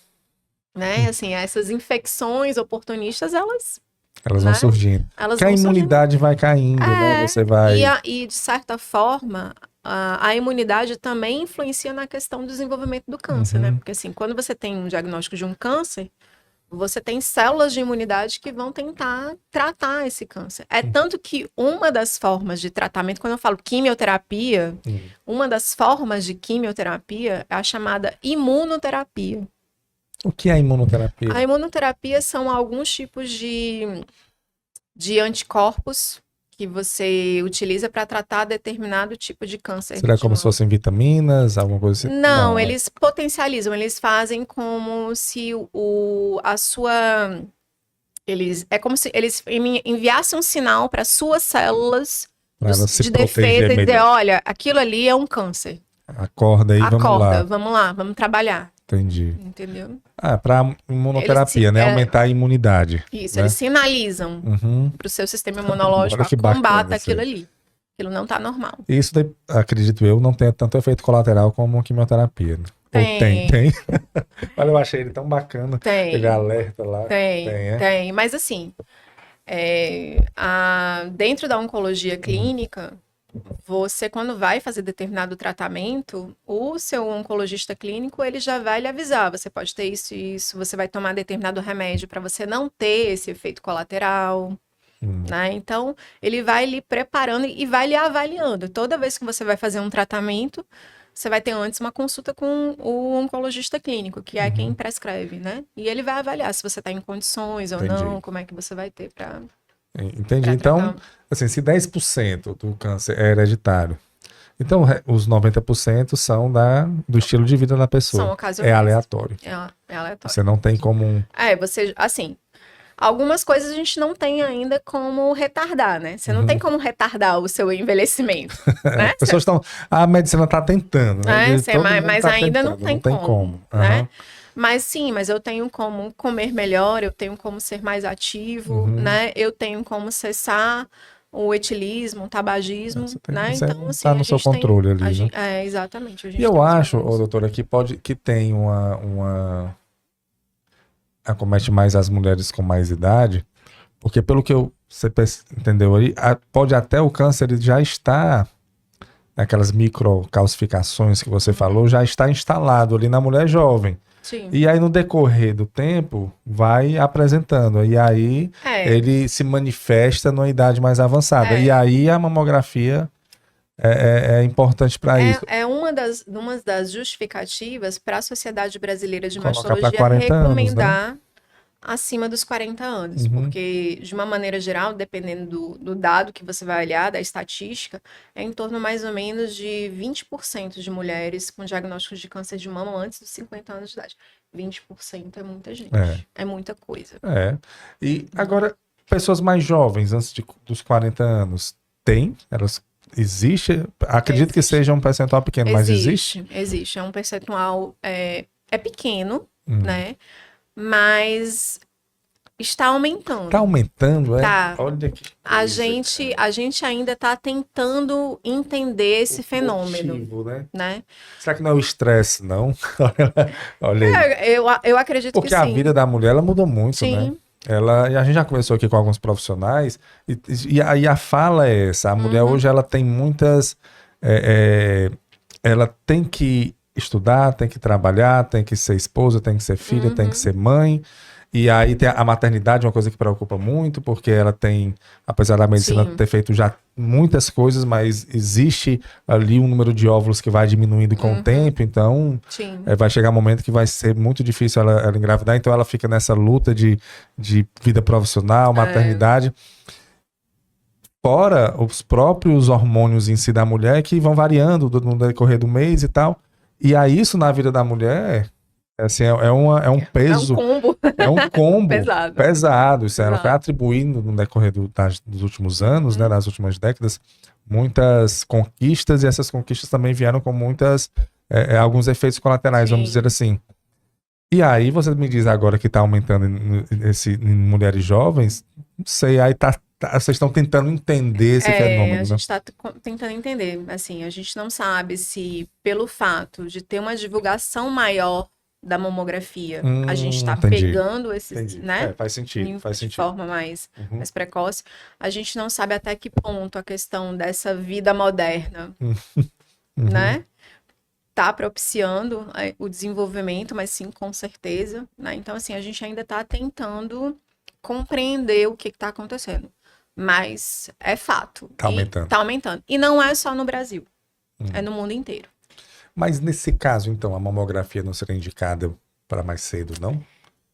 né? Assim, essas infecções oportunistas, elas Elas vão né? surgindo. Elas Porque a vão surgindo. imunidade vai caindo, né? Você vai... E de certa forma, a imunidade também influencia na questão do desenvolvimento do câncer, né? Porque assim, quando você tem um diagnóstico de um câncer, você tem células de imunidade que vão tentar tratar esse câncer. É tanto que uma das formas de tratamento, quando eu falo quimioterapia, uma das formas de quimioterapia é a chamada imunoterapia. O que é a imunoterapia? A imunoterapia são alguns tipos de anticorpos que você utiliza para tratar determinado tipo de câncer. Será como se fossem vitaminas, alguma coisa assim? Não, eles potencializam, eles fazem como se a sua... é como se eles enviassem um sinal para suas células de defesa e dizer, olha, aquilo ali é um câncer. Acorda aí, vamos lá, vamos trabalhar. Entendi. Entendeu? Para imunoterapia, né? Aumentar a imunidade. Isso, né? eles sinalizam para o seu sistema imunológico combata aquilo ali. Aquilo não tá normal. Isso, acredito eu, não tem tanto efeito colateral como a quimioterapia. Né? Tem. Olha, eu achei ele tão bacana. Tem. Ele alerta lá. Tem. Mas assim, dentro da oncologia clínica, você, quando vai fazer determinado tratamento, o seu oncologista clínico, ele já vai lhe avisar, você pode ter isso e isso, você vai tomar determinado remédio para você não ter esse efeito colateral, né? Então, ele vai lhe preparando e vai lhe avaliando. Toda vez que você vai fazer um tratamento, você vai ter antes uma consulta com o oncologista clínico, que é quem prescreve, né? E ele vai avaliar se você está em condições ou não, como é que você vai ter para... Entendi. Então, assim, se 10% do câncer é hereditário, então os 90% são do estilo de vida da pessoa. São ocasionais. É aleatório. É aleatório. Você não tem como... você, assim, algumas coisas a gente não tem ainda como retardar, né? Você não tem como retardar o seu envelhecimento, né? As pessoas estão... A medicina está tentando, né? Mas ainda não tem como. Né? Uhum. Mas eu tenho como comer melhor, eu tenho como ser mais ativo, né? Eu tenho como cessar o etilismo, o tabagismo, né? Então, assim, tá no seu controle ali, né? Exatamente. E eu acho, doutora, que tem uma... acomete mais as mulheres com mais idade, porque pelo que você entendeu aí, pode até o câncer ele já está, aquelas microcalcificações que você falou, já está instalado ali na mulher jovem. Sim. E aí no decorrer do tempo vai apresentando, e aí ele se manifesta numa idade mais avançada, e aí a mamografia é importante para isso. É uma das justificativas para a Sociedade Brasileira de Colocar Mastologia recomendar anos, né? acima dos 40 anos, porque de uma maneira geral, dependendo do dado que você vai olhar, da estatística, é em torno mais ou menos de 20% de mulheres com diagnósticos de câncer de mama antes dos 50 anos de idade. 20% é muita gente, é muita coisa. E agora, pessoas mais jovens, antes dos 40 anos, elas existe? Acredito que seja um percentual pequeno, mas existe? Existe, é um percentual, é pequeno, né? Mas está aumentando. Tá aumentando, é? Tá. Olha que A coisa, gente, cara. a gente ainda está tentando entender esse O fenômeno, motivo, né? né? Será que não é o estresse, não? Olha aí. Eu acredito que Porque a sim. vida da mulher, ela mudou muito, né? Sim. E a gente já conversou aqui com alguns profissionais, e a fala é essa, a mulher Uhum. hoje ela tem muitas, ela tem que estudar, tem que trabalhar, tem que ser esposa, tem que ser filha, tem que ser mãe, e aí tem a maternidade, uma coisa que preocupa muito, porque ela tem, apesar da medicina Sim. ter feito já muitas coisas, mas existe ali um número de óvulos que vai diminuindo com o tempo, então Sim. vai chegar um momento que vai ser muito difícil ela engravidar, então ela fica nessa luta de vida profissional, maternidade. Fora os próprios hormônios em si da mulher que vão variando no decorrer do mês e tal. E aí isso na vida da mulher, assim, é um peso, combo. é um combo Pesado. pesado. Isso ela Exato. vai atribuindo no decorrer dos últimos anos, né, das últimas décadas, muitas conquistas, e essas conquistas também vieram com muitas, alguns efeitos colaterais, Sim. vamos dizer assim. E aí você me diz agora que está aumentando em mulheres jovens, não sei, aí vocês estão tentando entender esse fenômeno, A né? gente está tentando entender. Assim, a gente não sabe se pelo fato de ter uma divulgação maior da mamografia, a gente está entendi. pegando esses, Entendi. né? Faz sentido, faz De sentido. forma mais precoce. A gente não sabe até que ponto a questão dessa vida moderna, né? Tá propiciando o desenvolvimento, mas sim, com certeza, né? Então, assim, a gente ainda está tentando compreender o que está acontecendo. Mas é fato. Tá aumentando. Tá aumentando. E não é só no Brasil. É no mundo inteiro. Mas nesse caso, então, a mamografia não seria indicada para mais cedo, não?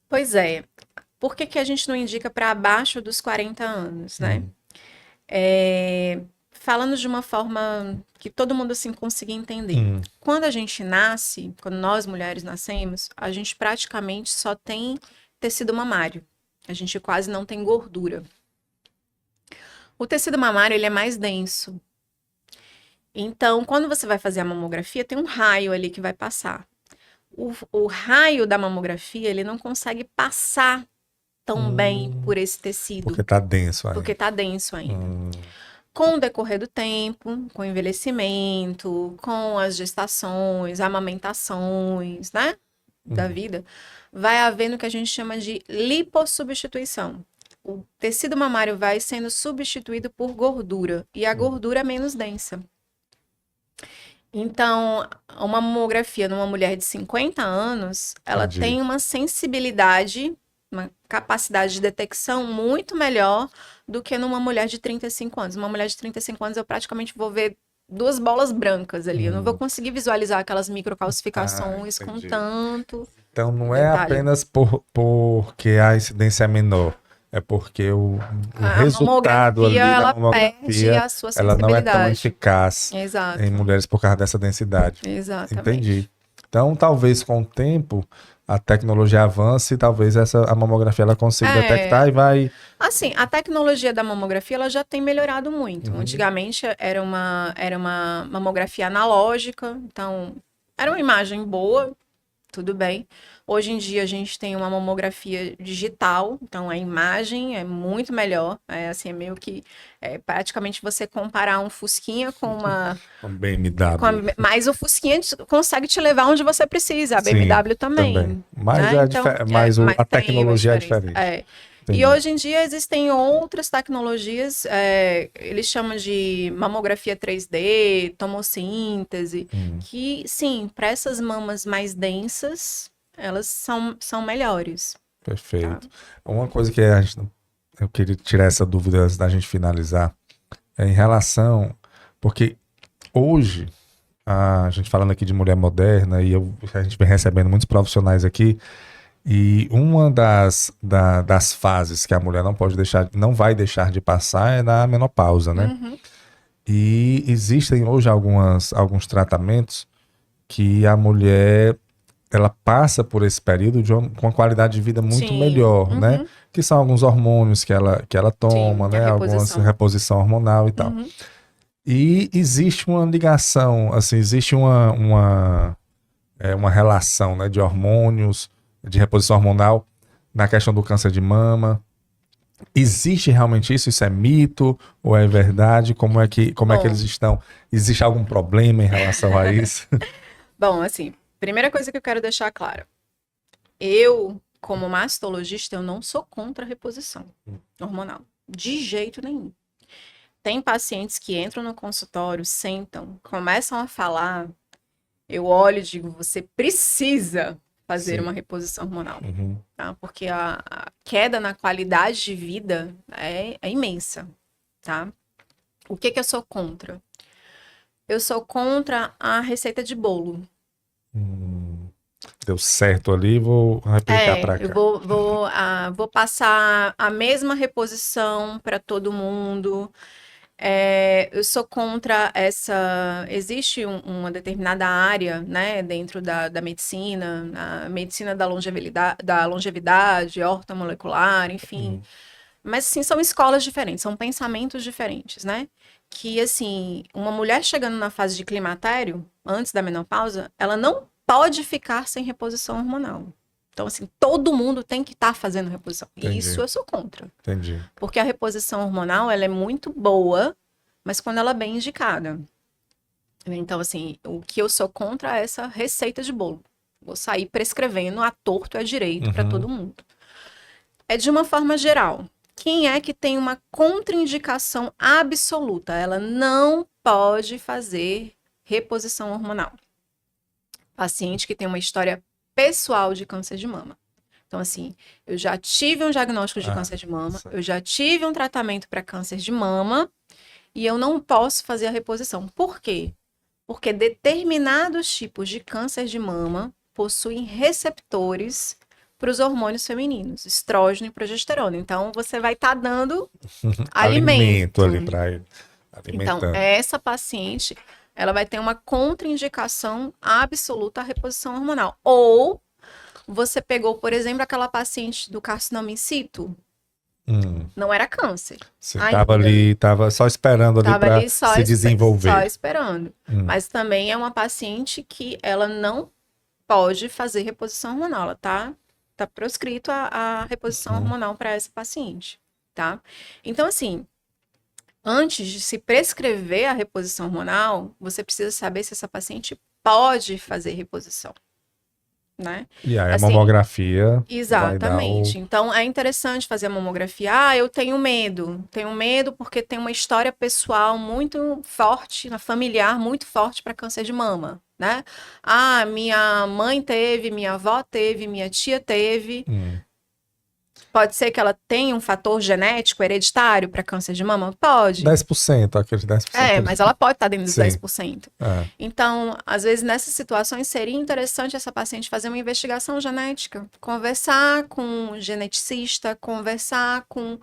Pois é. Por que a gente não indica para abaixo dos 40 anos, né? Falando de uma forma que todo mundo assim consiga entender. Quando a gente nasce, quando nós mulheres nascemos, a gente praticamente só tem tecido mamário. A gente quase não tem gordura. O tecido mamário, ele é mais denso. Então, quando você vai fazer a mamografia, tem um raio ali que vai passar. O raio da mamografia, ele não consegue passar tão bem por esse tecido. Porque tá denso ainda. Porque tá denso ainda. Com o decorrer do tempo, com o envelhecimento, com as gestações, amamentações, né? Da vida, vai havendo o que a gente chama de lipossubstituição. O tecido mamário vai sendo substituído por gordura. E a gordura é menos densa. Então, uma mamografia numa mulher de 50 anos, ela tem uma sensibilidade, uma capacidade de detecção muito melhor do que numa mulher de 35 anos. Uma mulher de 35 anos, eu praticamente vou ver 2 bolas brancas ali. Eu não vou conseguir visualizar aquelas microcalcificações com tanto. Então, não detalhe. é apenas porque a incidência é menor. É porque o resultado ali da mamografia, perde a sua ela não é tão sensibilidade. eficaz Exato. em mulheres por causa dessa densidade. Exatamente. Entendi. Então, talvez com o tempo, a tecnologia avance e talvez a mamografia ela consiga detectar e vai... Assim, a tecnologia da mamografia ela já tem melhorado muito. Antigamente era uma mamografia analógica, então era uma imagem boa, tudo bem. Hoje em dia a gente tem uma mamografia digital, então a imagem é muito melhor. Assim, é meio que praticamente você comparar um Fusquinha com uma... Um BMW. Mas o Fusquinha consegue te levar onde você precisa, a BMW também. Mas, né? mas a tecnologia é diferente. E hoje em dia existem outras tecnologias, eles chamam de mamografia 3D, tomossíntese, que sim, para essas mamas mais densas, elas são melhores. Perfeito. Tá? Uma coisa que eu queria tirar essa dúvida antes da gente finalizar, em relação, porque hoje, a gente falando aqui de mulher moderna, e a gente vem recebendo muitos profissionais aqui, e uma das fases que a mulher não vai deixar de passar é na menopausa, né? E existem hoje alguns tratamentos que a mulher ela passa por esse período com uma qualidade de vida muito melhor, né? Que são alguns hormônios que ela toma, né? Algumas reposição hormonal e tal. E existe uma ligação, assim, existe uma relação, né, de hormônios, de reposição hormonal na questão do câncer de mama. Existe realmente isso? Isso é mito ou é verdade? Como é que eles estão? Existe algum problema em relação a isso? Bom, assim, primeira coisa que eu quero deixar clara. Eu, como mastologista, eu não sou contra a reposição hormonal. De jeito nenhum. Tem pacientes que entram no consultório, sentam, começam a falar, eu olho e digo, você precisa fazer uma reposição hormonal, tá? Porque a queda na qualidade de vida é imensa, tá? O que eu sou contra? Eu sou contra a receita de bolo. Deu certo ali, vou replicar para cá. Eu vou passar a mesma reposição para todo mundo. Eu sou contra essa. Existe uma determinada área, né, dentro da medicina, a medicina da longevidade, ortomolecular, enfim. Mas, sim, são escolas diferentes, são pensamentos diferentes, né? Que, assim, uma mulher chegando na fase de climatério, antes da menopausa, ela não pode ficar sem reposição hormonal. Então, assim, todo mundo tem que estar fazendo reposição. Entendi. Isso eu sou contra. Entendi. Porque a reposição hormonal, ela é muito boa, mas quando ela é bem indicada. Então, assim, o que eu sou contra é essa receita de bolo. Vou sair prescrevendo a torto e a direito para todo mundo. É de uma forma geral. Quem é que tem uma contraindicação absoluta? Ela não pode fazer reposição hormonal. Paciente que tem uma história pessoal de câncer de mama. Então, assim, eu já tive um diagnóstico de câncer de mama, eu já tive um tratamento para câncer de mama e eu não posso fazer a reposição. Por quê? Porque determinados tipos de câncer de mama possuem receptores para os hormônios femininos, estrógeno e progesterona. Então, você vai estar dando alimento ali para ele. Então, essa paciente, ela vai ter uma contraindicação absoluta à reposição hormonal. Ou você pegou, por exemplo, aquela paciente do carcinoma in situ. Não era câncer. Você estava ali, estava só esperando ali para se desenvolver. Só esperando. Mas também é uma paciente que ela não pode fazer reposição hormonal. Ela tá proscrito a reposição hormonal para essa paciente, tá? Então, assim, antes de se prescrever a reposição hormonal, você precisa saber se essa paciente pode fazer reposição, né? E aí a mamografia. Exatamente. Então, é interessante fazer a mamografia. Eu tenho medo. Tenho medo porque tem uma história pessoal muito forte, familiar muito forte para câncer de mama, né? Minha mãe teve, minha avó teve, minha tia teve. Pode ser que ela tenha um fator genético hereditário para câncer de mama? Pode. 10%, aquele 10%. Mas ela pode estar dentro dos Sim. 10%. Então, às vezes, nessas situações, seria interessante essa paciente fazer uma investigação genética. Conversar com um geneticista, conversar com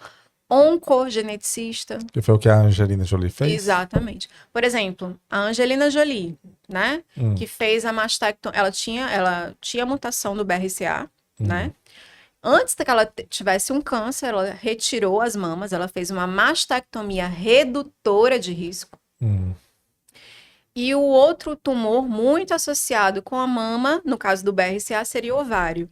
oncogeneticista. Que foi o que a Angelina Jolie fez? Exatamente. Por exemplo, a Angelina Jolie, né? Que fez a mastectomia. Ela tinha mutação do BRCA, né? Antes que ela tivesse um câncer, ela retirou as mamas, ela fez uma mastectomia redutora de risco. E o outro tumor muito associado com a mama, no caso do BRCA, seria o ovário.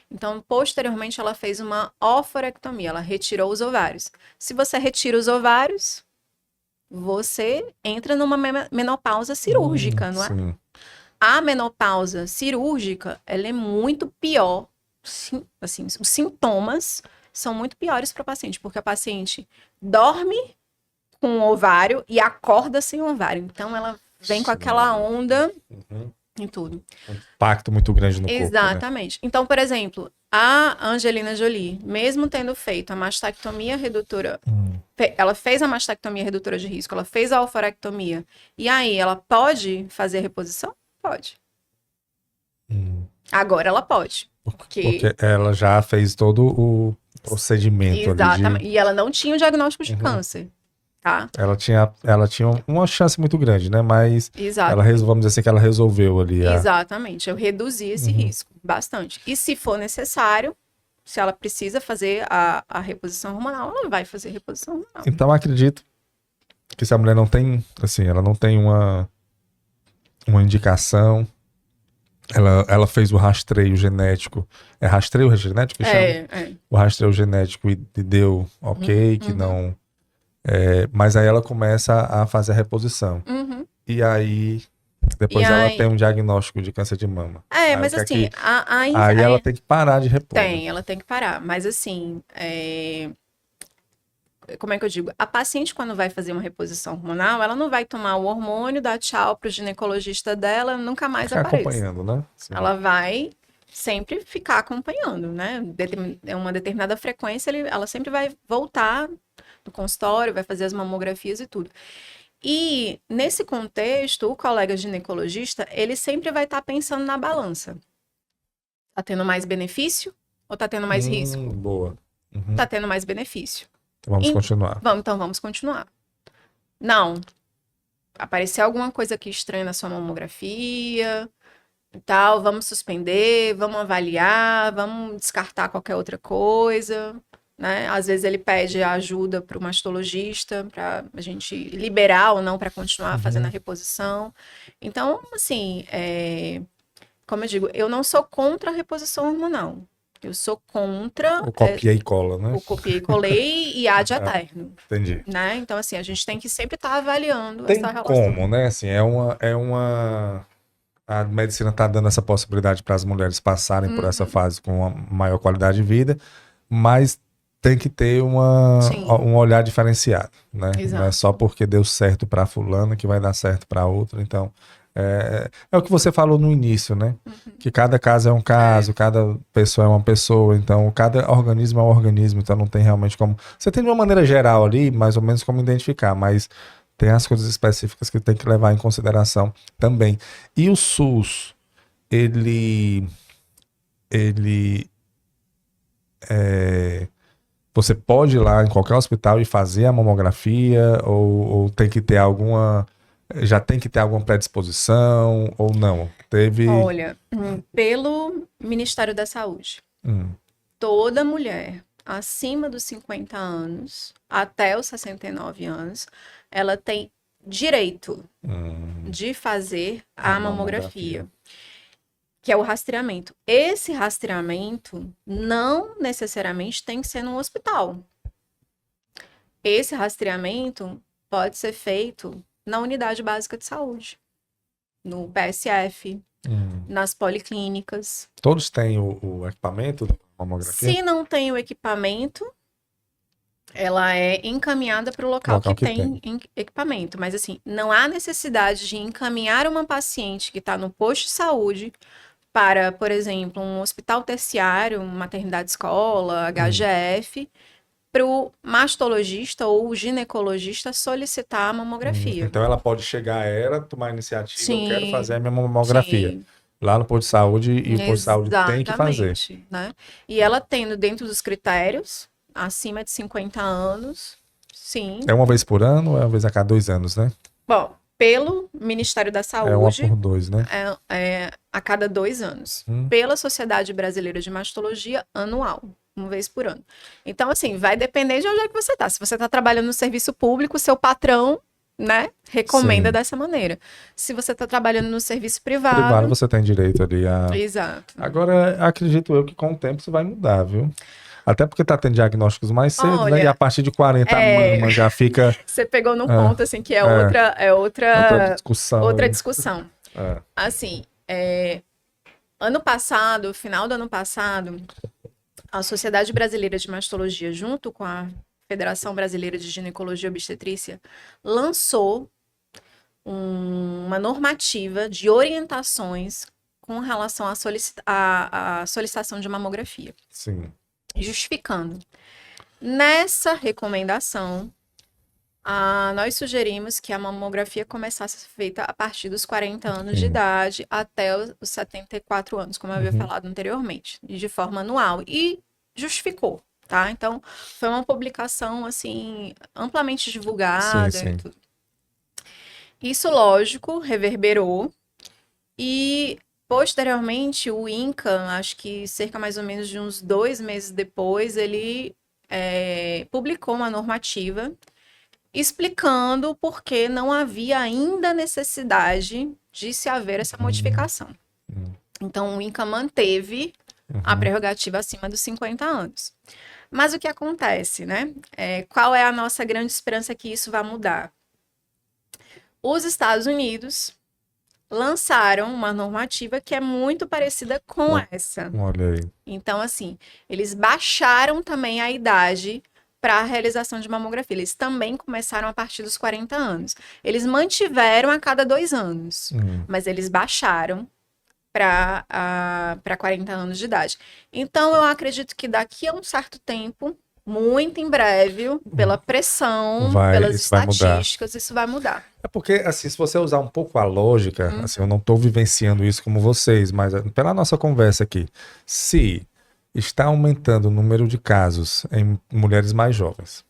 Então, posteriormente, ela fez uma oforectomia, ela retirou os ovários. Se você retira os ovários, você entra numa menopausa cirúrgica, não é? Sim. A menopausa cirúrgica, ela é muito pior. Sim, assim, os sintomas são muito piores para o paciente, porque a paciente dorme com o ovário e acorda sem o ovário. Então, ela vem com aquela onda em tudo. Um impacto muito grande no corpo. Exatamente. Então, por exemplo, a Angelina Jolie, mesmo tendo feito a mastectomia redutora, ela fez a mastectomia redutora de risco, ela fez a oforectomia, e aí ela pode fazer reposição? Pode. Agora ela pode. Porque ela já fez todo o procedimento. Exatamente. E ela não tinha o diagnóstico de câncer, tá? Ela tinha uma chance muito grande, né? Mas vamos dizer assim, que ela resolveu ali. Exatamente. Eu reduzi esse risco bastante. E se for necessário, se ela precisa fazer a reposição hormonal, ela vai fazer reposição hormonal. Então, acredito que se a mulher não tem, assim, ela não tem uma indicação, ela fez o rastreio genético. É rastreio genético que chama? O rastreio genético e deu ok, que não. Mas aí ela começa a fazer a reposição. E aí, depois ela tem um diagnóstico de câncer de mama. Aí, mas assim, aí ela tem que parar de repor. Ela tem que parar. Mas assim, como é que eu digo? A paciente, quando vai fazer uma reposição hormonal, ela não vai tomar o hormônio, dar tchau pro ginecologista dela, nunca mais Ficar aparece. acompanhando, né? Sim. Ela vai sempre ficar acompanhando, né? É uma determinada frequência, ela sempre vai voltar no consultório, vai fazer as mamografias e tudo. E, nesse contexto, o colega ginecologista, ele sempre vai estar pensando na balança. Tá tendo mais benefício ou tá tendo mais risco? Boa. Tá tendo mais benefício. Vamos continuar. Então vamos continuar. Não. Apareceu alguma coisa aqui estranha na sua mamografia e tal, vamos suspender, vamos avaliar, vamos descartar qualquer outra coisa, né? Às vezes ele pede ajuda para o mastologista, para a gente liberar ou não para continuar fazendo a reposição. Então, assim, como eu digo, eu não sou contra a reposição hormonal. Eu sou contra... O copia e cola, né? O copiei e colei e ad eterno. Entendi. Né? Então, assim, a gente tem que sempre estar avaliando tem essa relação. Como, né? Assim, a medicina está dando essa possibilidade para as mulheres passarem por essa fase com uma maior qualidade de vida, mas tem que ter um olhar diferenciado, né? Exato. Não é só porque deu certo para fulana que vai dar certo para outra. Então, é o que você falou no início, né? Que cada caso é um caso, cada pessoa é uma pessoa, então cada organismo é um organismo, então não tem realmente como... Você tem de uma maneira geral ali, mais ou menos como identificar, mas tem as coisas específicas que tem que levar em consideração também. E o SUS, você pode ir lá em qualquer hospital e fazer a mamografia, ou tem que ter já tem que ter alguma predisposição, ou não? Olha, pelo Ministério da Saúde, toda mulher acima dos 50 anos, até os 69 anos, ela tem direito de fazer a mamografia, que é o rastreamento. Esse rastreamento não necessariamente tem que ser num hospital. Esse rastreamento pode ser feito na unidade básica de saúde, no PSF, nas policlínicas. Todos têm o equipamento da mamografia? Se não tem o equipamento, ela é encaminhada para o local que tem equipamento. Mas, assim, não há necessidade de encaminhar uma paciente que está no posto de saúde para, por exemplo, um hospital terciário, maternidade escola, HGF, para o mastologista ou ginecologista solicitar a mamografia. Então ela pode chegar tomar a iniciativa, Sim, eu quero fazer a minha mamografia. Sim. Lá no posto de saúde, e o posto de saúde tem que fazer. Né? E ela tendo dentro dos critérios, acima de 50 anos, sim. É uma vez por ano ou é uma vez a cada 2 anos, né? Bom, pelo Ministério da Saúde... É uma por 2, né? É a cada 2 anos. Pela Sociedade Brasileira de Mastologia, anual. Uma vez por ano. Então, assim, vai depender de onde é que você está. Se você está trabalhando no serviço público, seu patrão, né, recomenda dessa maneira. Se você está trabalhando no serviço privado... Privado, você tem direito ali a... Exato. Agora, acredito eu que com o tempo isso vai mudar, viu? Até porque tá tendo diagnósticos mais cedo, né? E a partir de 40 a mama já fica... Você pegou num ponto, assim, que outra discussão. Outra discussão. Assim, ano passado, final do ano passado, a Sociedade Brasileira de Mastologia, junto com a Federação Brasileira de Ginecologia e Obstetrícia, lançou uma normativa de orientações com relação à solicitação de mamografia. Sim. Justificando. Nessa recomendação, nós sugerimos que a mamografia começasse a ser feita a partir dos 40 anos de idade até os 74 anos, como eu havia falado anteriormente, e de forma anual. E justificou, tá? Então, foi uma publicação, assim, amplamente divulgada. Sim. E tudo. Isso, lógico, reverberou. E, posteriormente, o INCA, acho que cerca mais ou menos de uns 2 meses depois, ele publicou uma normativa explicando por que não havia ainda necessidade de se haver essa modificação. Então, o INCA manteve a prerrogativa acima dos 50 anos. Mas o que acontece, né? Qual é a nossa grande esperança que isso vai mudar? Os Estados Unidos lançaram uma normativa que é muito parecida com essa. Olha aí. Então, assim, eles baixaram também a idade para a realização de mamografia. Eles também começaram a partir dos 40 anos. Eles mantiveram a cada 2 anos, mas eles baixaram para 40 anos de idade. Então, eu acredito que daqui a um certo tempo, muito em breve, pela pressão, pelas estatísticas, isso vai mudar. É porque, assim, se você usar um pouco a lógica, assim, eu não estou vivenciando isso como vocês, mas pela nossa conversa aqui, se está aumentando o número de casos em mulheres mais jovens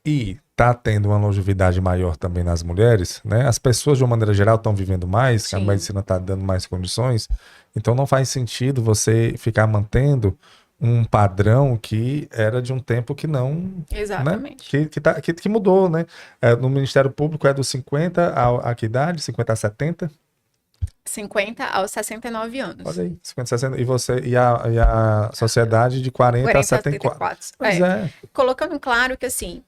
e está tendo uma longevidade maior também nas mulheres, né? As pessoas, de uma maneira geral, estão vivendo mais, que a medicina está dando mais condições, então não faz sentido você ficar mantendo um padrão que era de um tempo que não... Exatamente. Né? Que mudou, né? No Ministério Público é dos 50 a que idade? 50 a 70? 50 aos 69 anos. Olha aí, 50, 60. E a sociedade de 40 a 74. Pois é. Colocando claro que, assim,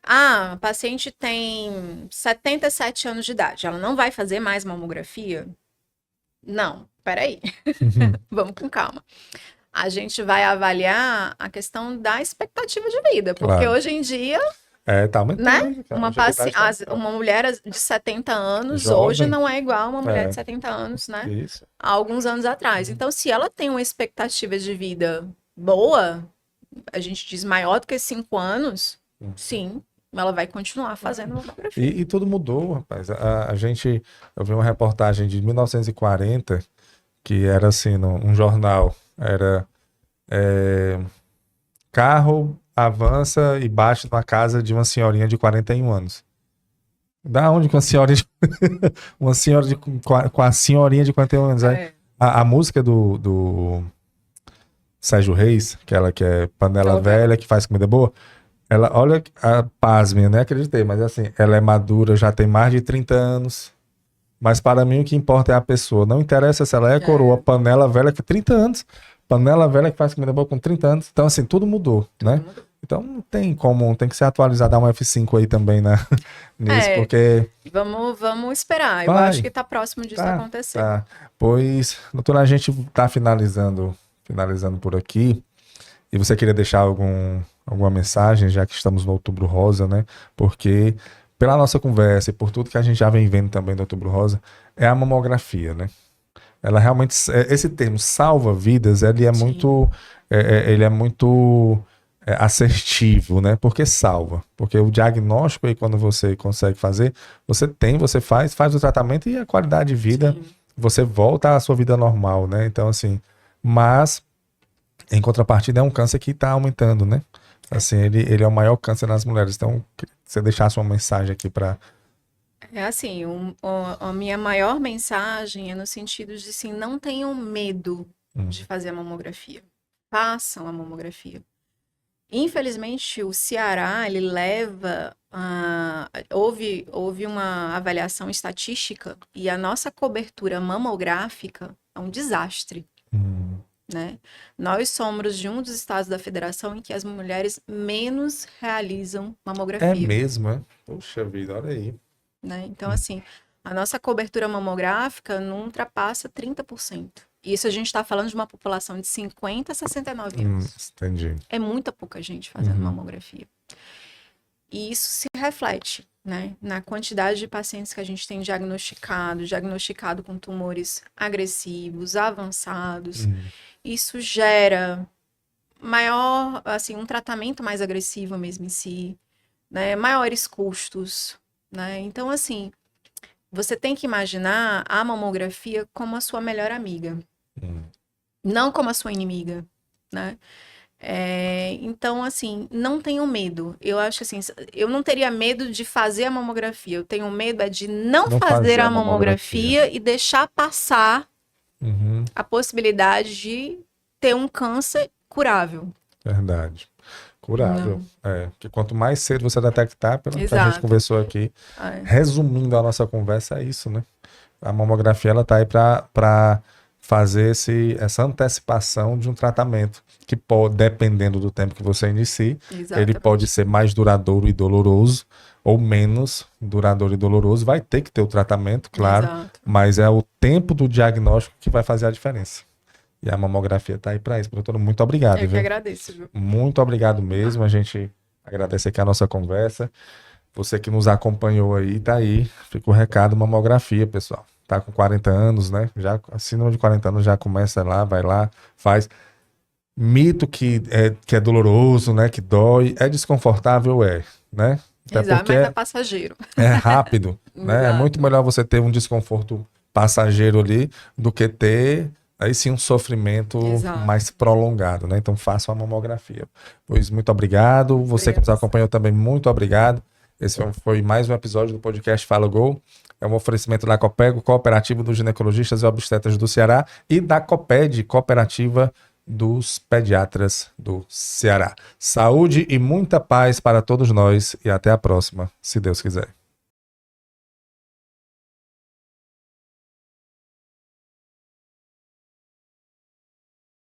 a paciente tem 77 anos de idade, ela não vai fazer mais mamografia? Não, peraí. Vamos com calma. A gente vai avaliar a questão da expectativa de vida, porque hoje em dia, tá aumentando, né? Uma mulher de 70 anos jovem, hoje não é igual a uma mulher de 70 anos, né? Isso. Há alguns anos atrás. Então, se ela tem uma expectativa de vida boa, a gente diz maior do que 5 anos, sim, ela vai continuar fazendo mamografia. E tudo mudou, rapaz. Eu vi uma reportagem de 1940, que era assim, um jornal, era carro avança e bate na casa de uma senhorinha de 41 anos. Da onde que uma senhora com a senhorinha de 41 anos? A música do Sérgio Reis, aquela que é Panela Velha, que faz comida boa, ela, olha, pasme, eu nem acreditei, mas assim, ela é madura, já tem mais de 30 anos, mas para mim o que importa é a pessoa, não interessa se ela é coroa, panela velha que 30 anos, panela velha que faz comida boa com 30 anos, então assim, tudo mudou, né? Então não tem como, tem que ser atualizado, dar um F5 aí também nisso, porque... Vamos esperar, eu acho que tá próximo disso acontecer. Tá. Pois, doutora, a gente tá finalizando por aqui, e você queria deixar alguma mensagem, já que estamos no Outubro Rosa, né? Porque pela nossa conversa e por tudo que a gente já vem vendo também do Outubro Rosa, é a mamografia, né? Ela realmente, esse termo salva vidas, ele é muito assertivo, né? Porque salva. Porque o diagnóstico aí, quando você consegue fazer, você faz o tratamento e a qualidade de vida, você volta à sua vida normal, né? Então, assim, mas em contrapartida é um câncer que está aumentando, né? Assim, ele é o maior câncer nas mulheres. Então, você deixasse uma mensagem aqui para... assim, a minha maior mensagem é no sentido de, assim, não tenham medo de fazer a mamografia. Façam a mamografia. Infelizmente, o Ceará, ele leva... houve uma avaliação estatística e a nossa cobertura mamográfica é um desastre. Né? Nós somos de um dos estados da federação em que as mulheres menos realizam mamografia. É mesmo, é? Poxa vida, olha aí. Né? Então, assim, a nossa cobertura mamográfica não ultrapassa 30%. Isso a gente está falando de uma população de 50 a 69 anos. Entendi. É muita pouca gente fazendo mamografia. E isso se reflete, né, na quantidade de pacientes que a gente tem diagnosticado com tumores agressivos, avançados. Isso gera maior, assim, um tratamento mais agressivo mesmo em si, né, maiores custos, né? Então, assim, você tem que imaginar a mamografia como a sua melhor amiga, não como a sua inimiga, né? Então, assim, não tenham medo. Eu acho que, assim, eu não teria medo de fazer a mamografia. Eu tenho medo de não fazer a mamografia e deixar passar a possibilidade de ter um câncer curável. Verdade. Curável. Porque quanto mais cedo você detectar, pelo que a gente conversou aqui, resumindo a nossa conversa, é isso, né? A mamografia ela tá aí para fazer essa antecipação de um tratamento que pode, dependendo do tempo que você inicie, ele Exatamente. pode ser mais duradouro e doloroso ou menos duradouro e doloroso. Vai ter que ter o tratamento, claro, Exato. mas é o tempo do diagnóstico que vai fazer a diferença. E a mamografia tá aí para isso. Doutora, muito obrigado. Eu que Viu? agradeço, viu? Muito obrigado mesmo. A gente agradece aqui a nossa conversa. Você que nos acompanhou aí, tá aí. Fica o recado, mamografia, pessoal. Tá com 40 anos, né? Já, acima de 40 anos já começa lá, vai lá, faz. Mito que é doloroso, né? Que dói. É desconfortável, né? Até Exato, porque mas é passageiro. é rápido, né? É Exato. muito melhor você ter um desconforto passageiro ali do que ter, aí sim, um sofrimento Exato. mais prolongado, né? Então faça uma mamografia. Pois muito obrigado. Você que nos Obrigada. acompanhou também, muito obrigado. Esse foi mais um episódio do podcast Fala Gol. É um oferecimento da Copego, Cooperativa dos Ginecologistas e Obstetras do Ceará, e da Coped, Cooperativa dos Pediatras do Ceará. Saúde e muita paz para todos nós e até a próxima, se Deus quiser.